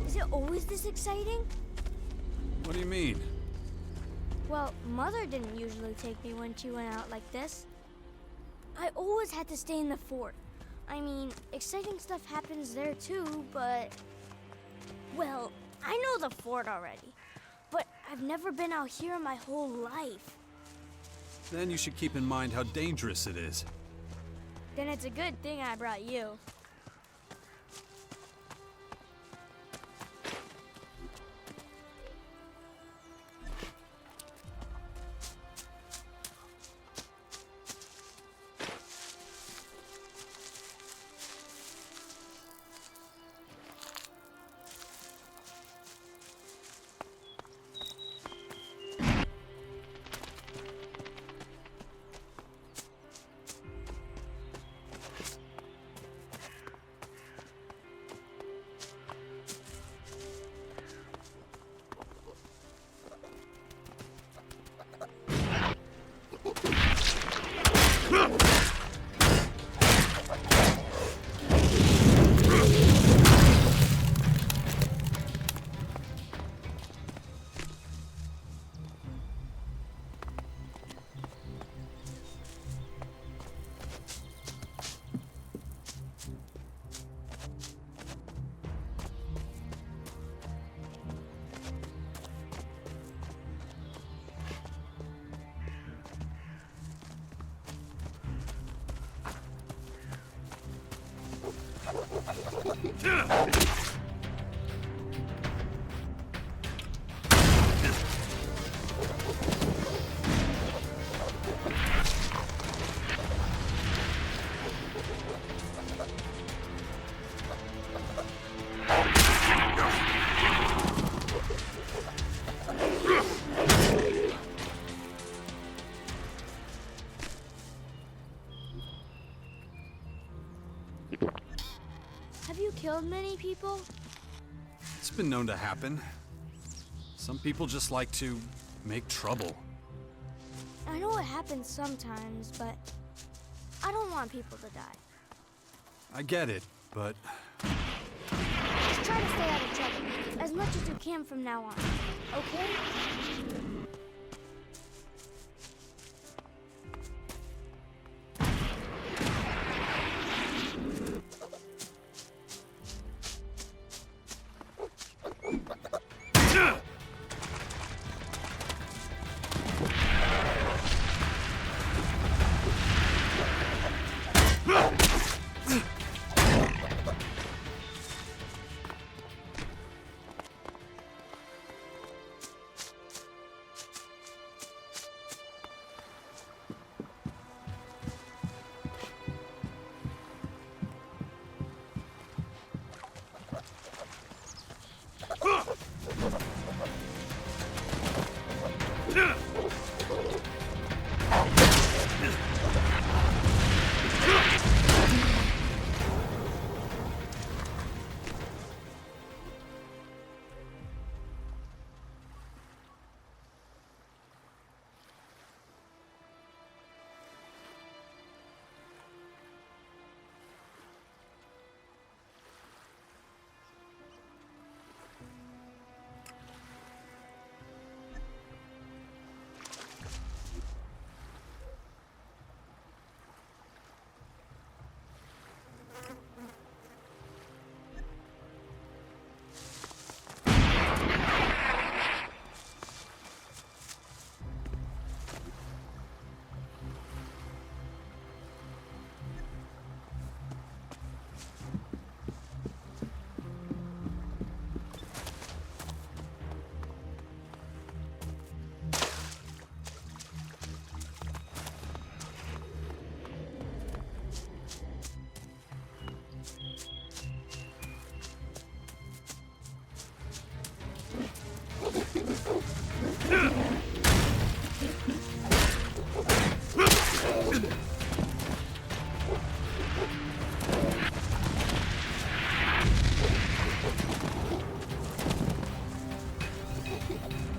Is it always this exciting? What do you mean? Well, Mother didn't usually take me when she went out like this. I always had to stay in the fort. I mean, exciting stuff happens there too, but... Well, I know the fort already, but I've never been out here my whole life. Then you should keep in mind how dangerous it is. Then it's a good thing I brought you. Have you killed many people? It's been known to happen. Some people just like to make trouble. I know it happens sometimes, but I don't want people to die. I get it, but Just try to stay out of trouble, as much as you can from now on, okay?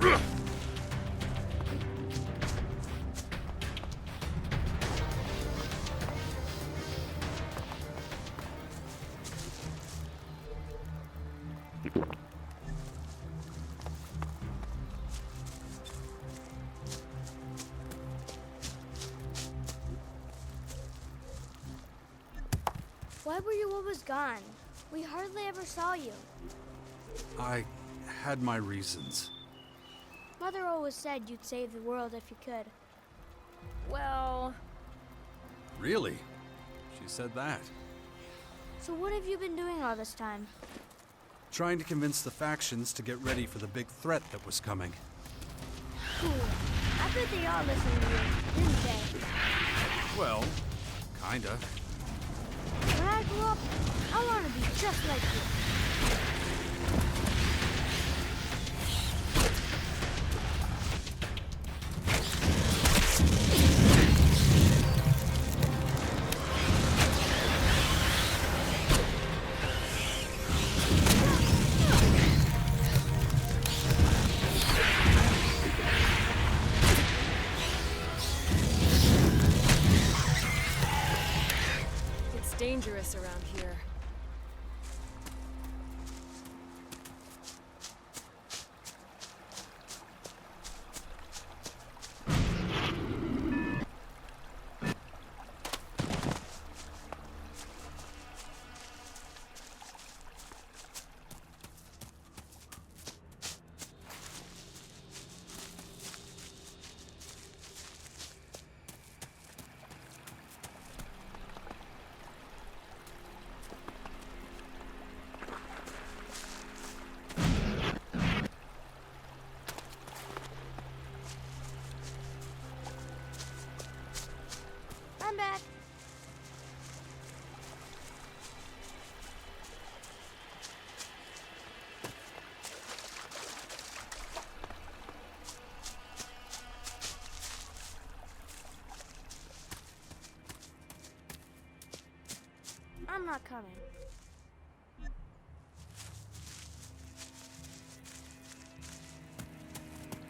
Why were you always gone? We hardly ever saw you. I had my reasons. Mother always said you'd save the world if you could. Well, Really? She said that. So what have you been doing all this time? Trying to convince the factions to get ready for the big threat that was coming. Cool. I bet they all listened to you, didn't they? Well, kinda. When I grow up, I want to be just like you. it's dangerous around here. I'm back. I'm not coming.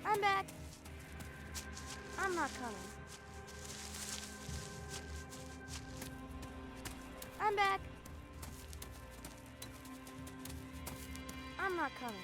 I'm back. I'm not coming. I'm back. I'm not coming.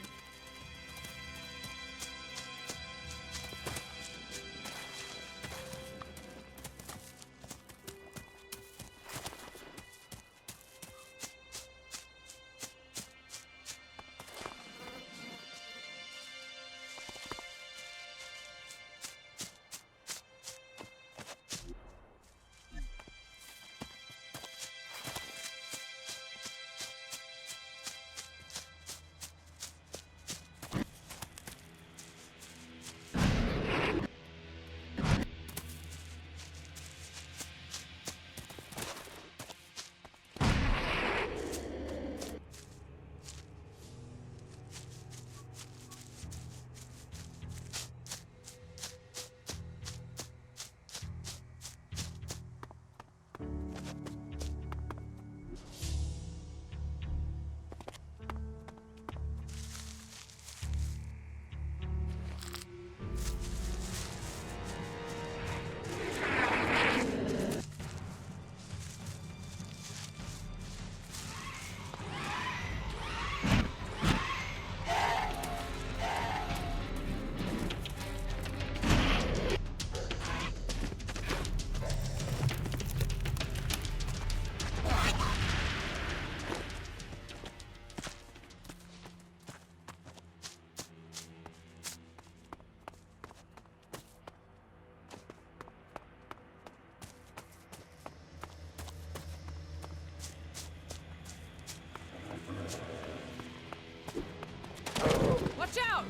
Watch out!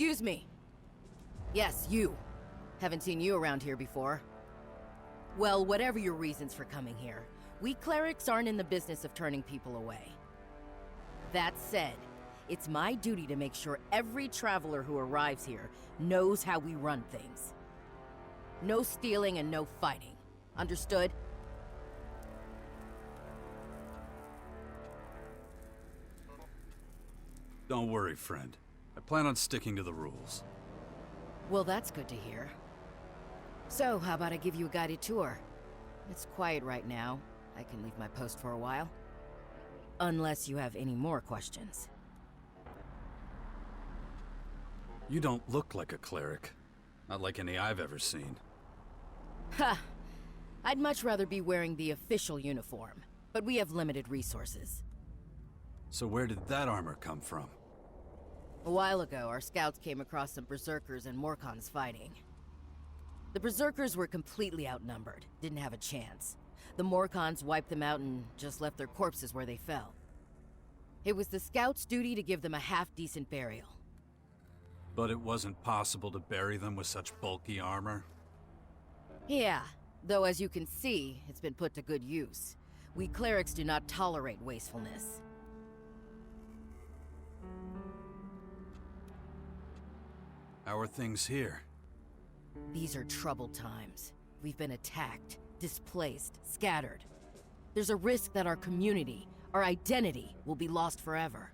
Excuse me. Yes, you. Haven't seen you around here before. Well, whatever your reasons for coming here, we clerics aren't in the business of turning people away. That said, it's my duty to make sure every traveler who arrives here knows how we run things. No stealing and no fighting. Understood? Don't worry, friend. I plan on sticking to the rules. Well, that's good to hear. So, how about I give you a guided tour? It's quiet right now. I can leave my post for a while. Unless you have any more questions. You don't look like a cleric. Not like any I've ever seen. Ha! I'd much rather be wearing the official uniform, but we have limited resources. So where did that armor come from? A while ago, our scouts came across some berserkers and Morcons fighting. The berserkers were completely outnumbered, didn't have a chance. The Morcons wiped them out and just left their corpses where they fell. It was the scouts' duty to give them a half-decent burial. But it wasn't possible to bury them with such bulky armor? Yeah, though as you can see, it's been put to good use. We clerics do not tolerate wastefulness. How are things here? These are troubled times. We've been attacked, displaced, scattered. There's a risk that our community, our identity, will be lost forever.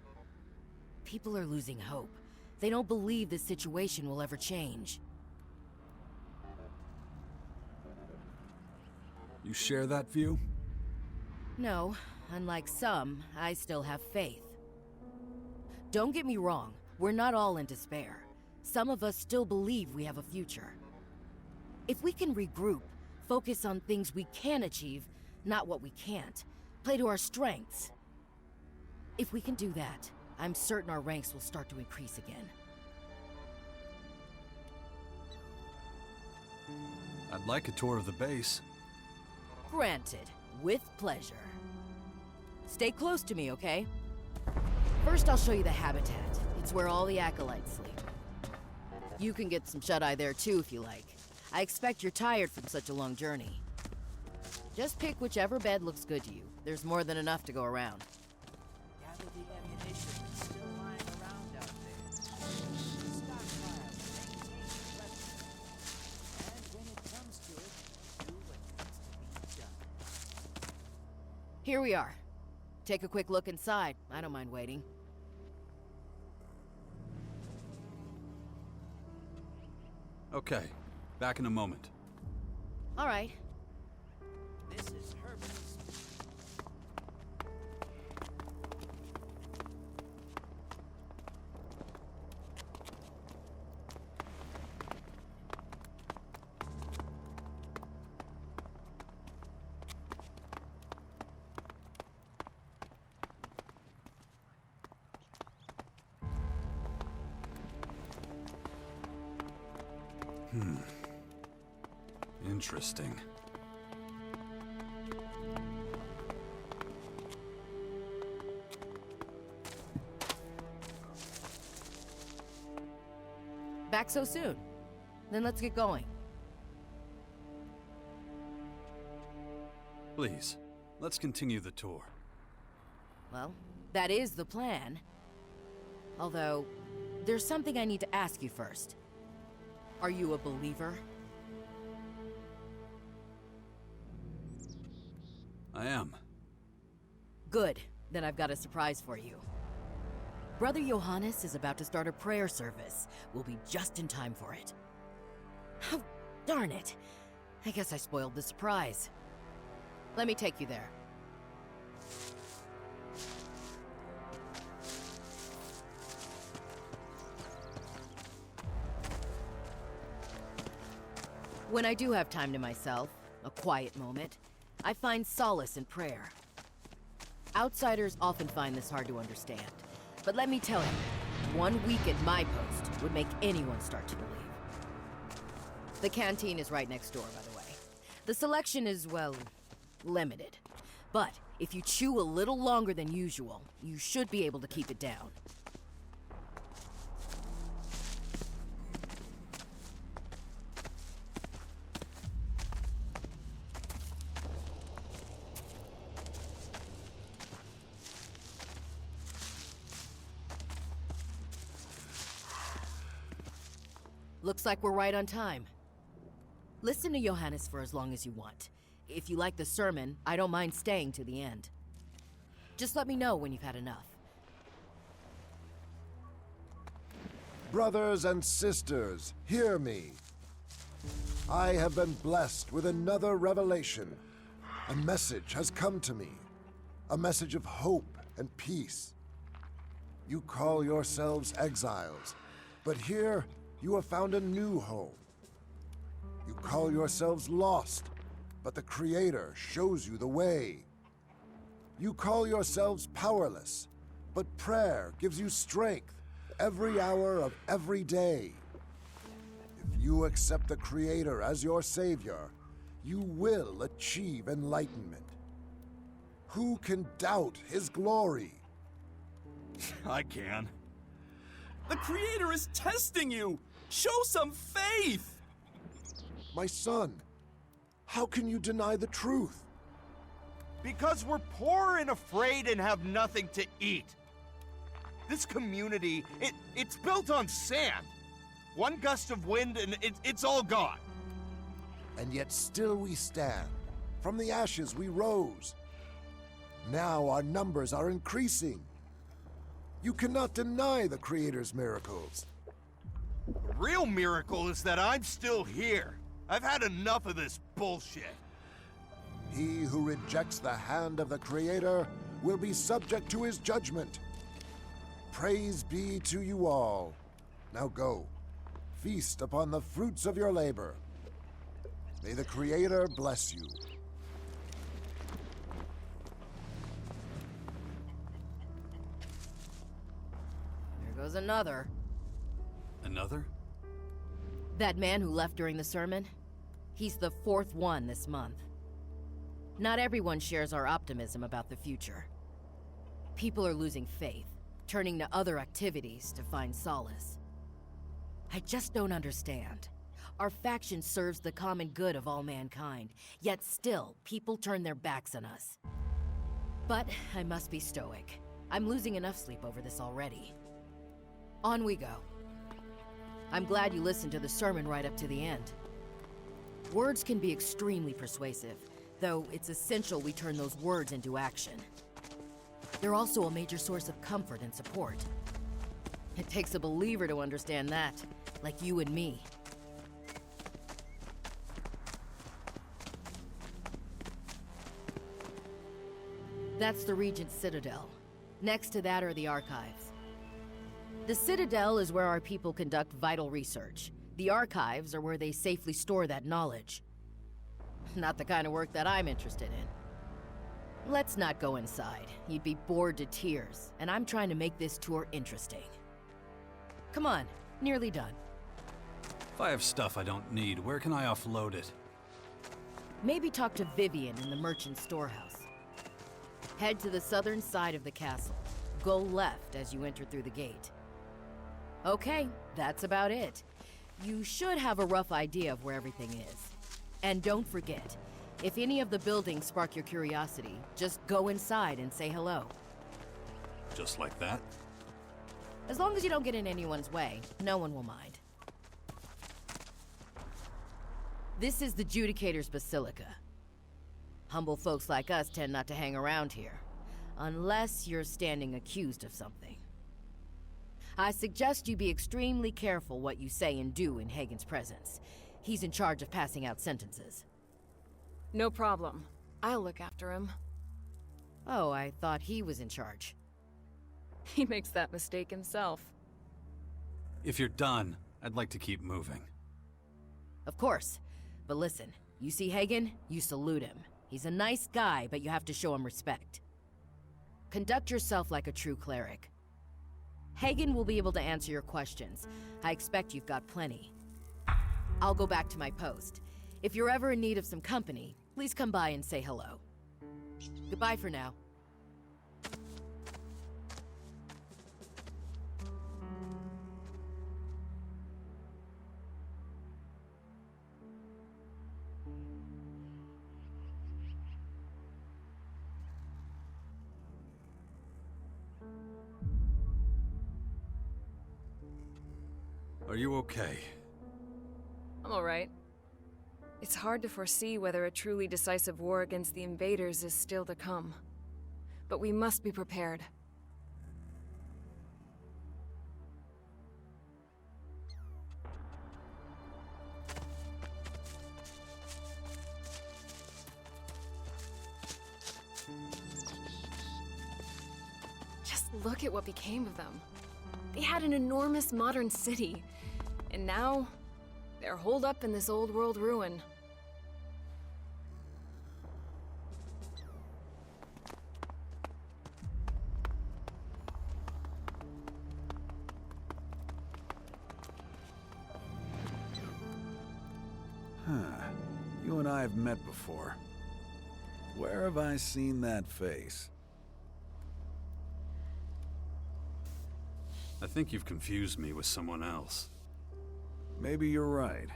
People are losing hope. They don't believe this situation will ever change. You share that view? No, unlike some, I still have faith. Don't get me wrong, we're not all in despair. Some of us still believe we have a future. If we can regroup, focus on things we can achieve, not what we can't, play to our strengths. If we can do that, I'm certain our ranks will start to increase again. I'd like a tour of the base. Granted, with pleasure. Stay close to me, okay? First, I'll show you the habitat. It's where all the acolytes sleep. You can get some shut-eye there too if you like. I expect you're tired from such a long journey. Just pick whichever bed looks good to you. There's more than enough to go around. Gather the ammunition that's still lying around out there. Stockpile, maintain weapons. And when it comes to it, do what needs to be done. Here we are. Take a quick look inside. I don't mind waiting. Okay, back in a moment. All right. This is her base. Interesting. Back so soon? Then let's get going. Please, let's continue the tour. Well, that is the plan. Although, there's something I need to ask you first. Are you a believer? I am. Good. Then I've got a surprise for you. Brother Johannes is about to start a prayer service. We'll be just in time for it. Oh, darn it. I guess I spoiled the surprise. Let me take you there. When I do have time to myself, a quiet moment, I find solace in prayer. Outsiders often find this hard to understand. But let me tell you, 1 week at my post would make anyone start to believe. The canteen is right next door, by the way. The selection is, well, limited. But if you chew a little longer than usual, you should be able to keep it down. Looks like we're right on time. Listen to Johannes for as long as you want. If you like the sermon, I don't mind staying to the end. Just let me know when you've had enough. Brothers and sisters, hear me. I have been blessed with another revelation. A message has come to me. A message of hope and peace. You call yourselves exiles, but here you have found a new home. You call yourselves lost, but the Creator shows you the way. You call yourselves powerless, but prayer gives you strength every hour of every day. If you accept the Creator as your Savior, you will achieve enlightenment. Who can doubt His glory? I can. The Creator is testing you! Show some faith! My son, how can you deny the truth? Because we're poor and afraid and have nothing to eat. This community, it's built on sand. One gust of wind and it's all gone. And yet still we stand. From the ashes we rose. Now our numbers are increasing. You cannot deny the Creator's miracles. The real miracle is that I'm still here. I've had enough of this bullshit. He who rejects the hand of the Creator will be subject to His judgment. Praise be to you all. Now go, feast upon the fruits of your labor. May the Creator bless you. There goes another. Another? That man who left during the sermon? He's the fourth one this month. Not everyone shares our optimism about the future. People are losing faith, turning to other activities to find solace. I just don't understand. Our faction serves the common good of all mankind, yet still, people turn their backs on us. But I must be stoic. I'm losing enough sleep over this already. On we go. I'm glad you listened to the sermon right up to the end. Words can be extremely persuasive, though it's essential we turn those words into action. They're also a major source of comfort and support. It takes a believer to understand that, like you and me. That's the Regent's Citadel. Next to that are the archives. The Citadel is where our people conduct vital research. The archives are where they safely store that knowledge. Not the kind of work that I'm interested in. Let's not go inside. You'd be bored to tears, and I'm trying to make this tour interesting. Come on, nearly done. If I have stuff I don't need, where can I offload it? Maybe talk to Vivian in the merchant storehouse. Head to the southern side of the castle. Go left as you enter through the gate. Okay, that's about it. You should have a rough idea of where everything is. And don't forget, if any of the buildings spark your curiosity, just go inside and say hello. Just like that? As long as you don't get in anyone's way, no one will mind. This is the Judicator's Basilica. Humble folks like us tend not to hang around here, unless you're standing accused of something. I suggest you be extremely careful what you say and do in Hagen's presence. He's in charge of passing out sentences. No problem. I'll look after him. Oh, I thought he was in charge. He makes that mistake himself. If you're done, I'd like to keep moving. Of course. But listen, you see Hagen, you salute him. He's a nice guy, but you have to show him respect. Conduct yourself like a true cleric. Hagen will be able to answer your questions. I expect you've got plenty. I'll go back to my post. If you're ever in need of some company, please come by and say hello. Goodbye for now. Are you okay? I'm alright. It's hard to foresee whether a truly decisive war against the invaders is still to come. But we must be prepared. Just look at what became of them. They had an enormous modern city, and now they're holed up in this old world ruin. You and I have met before. Where have I seen that face? I think you've confused me with someone else. Maybe you're right.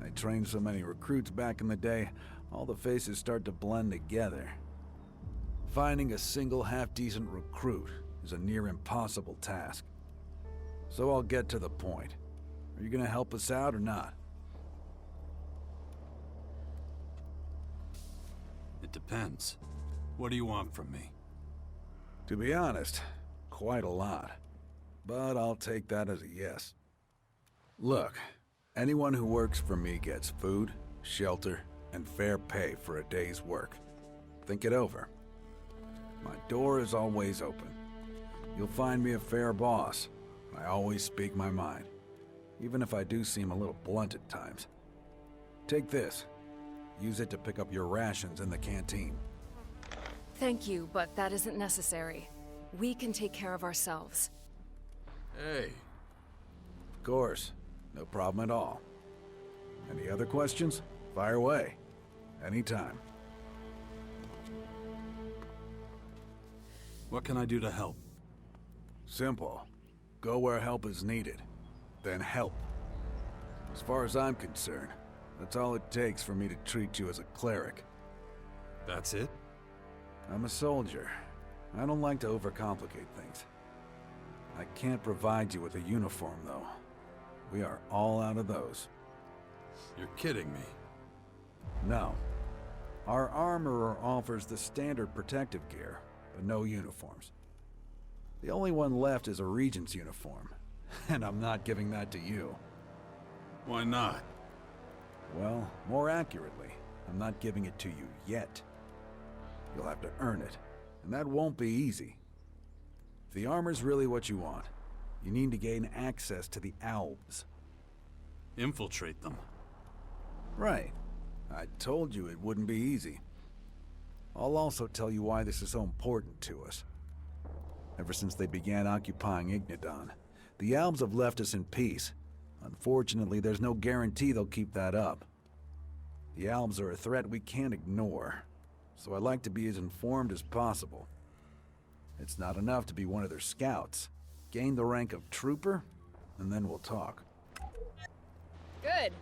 I trained so many recruits back in the day, all the faces start to blend together. Finding a single half-decent recruit is a near impossible task. So I'll get to the point. Are you gonna help us out or not? It depends. What do you want from me? To be honest, quite a lot. But I'll take that as a yes. Look, anyone who works for me gets food, shelter, and fair pay for a day's work. Think it over. My door is always open. You'll find me a fair boss. I always speak my mind, even if I do seem a little blunt at times. Take this. Use it to pick up your rations in the canteen. Thank you, but that isn't necessary. We can take care of ourselves. Hey. Of course. No problem at all. Any other questions? Fire away. Anytime. What can I do to help? Simple. Go where help is needed. Then help. As far as I'm concerned, that's all it takes for me to treat you as a cleric. That's it? I'm a soldier. I don't like to overcomplicate things. I can't provide you with a uniform, though. We are all out of those. You're kidding me. No. Our armorer offers the standard protective gear, but no uniforms. The only one left is a Regent's uniform, and I'm not giving that to you. Why not? Well, more accurately, I'm not giving it to you yet. You'll have to earn it, and that won't be easy. If the armor's really what you want, you need to gain access to the Alps. Infiltrate them. Right. I told you it wouldn't be easy. I'll also tell you why this is so important to us. Ever since they began occupying Ignadon, the Alps have left us in peace. Unfortunately, there's no guarantee they'll keep that up. The Alps are a threat we can't ignore, so I like to be as informed as possible. It's not enough to be one of their scouts. Gain the rank of trooper, and then we'll talk. Good.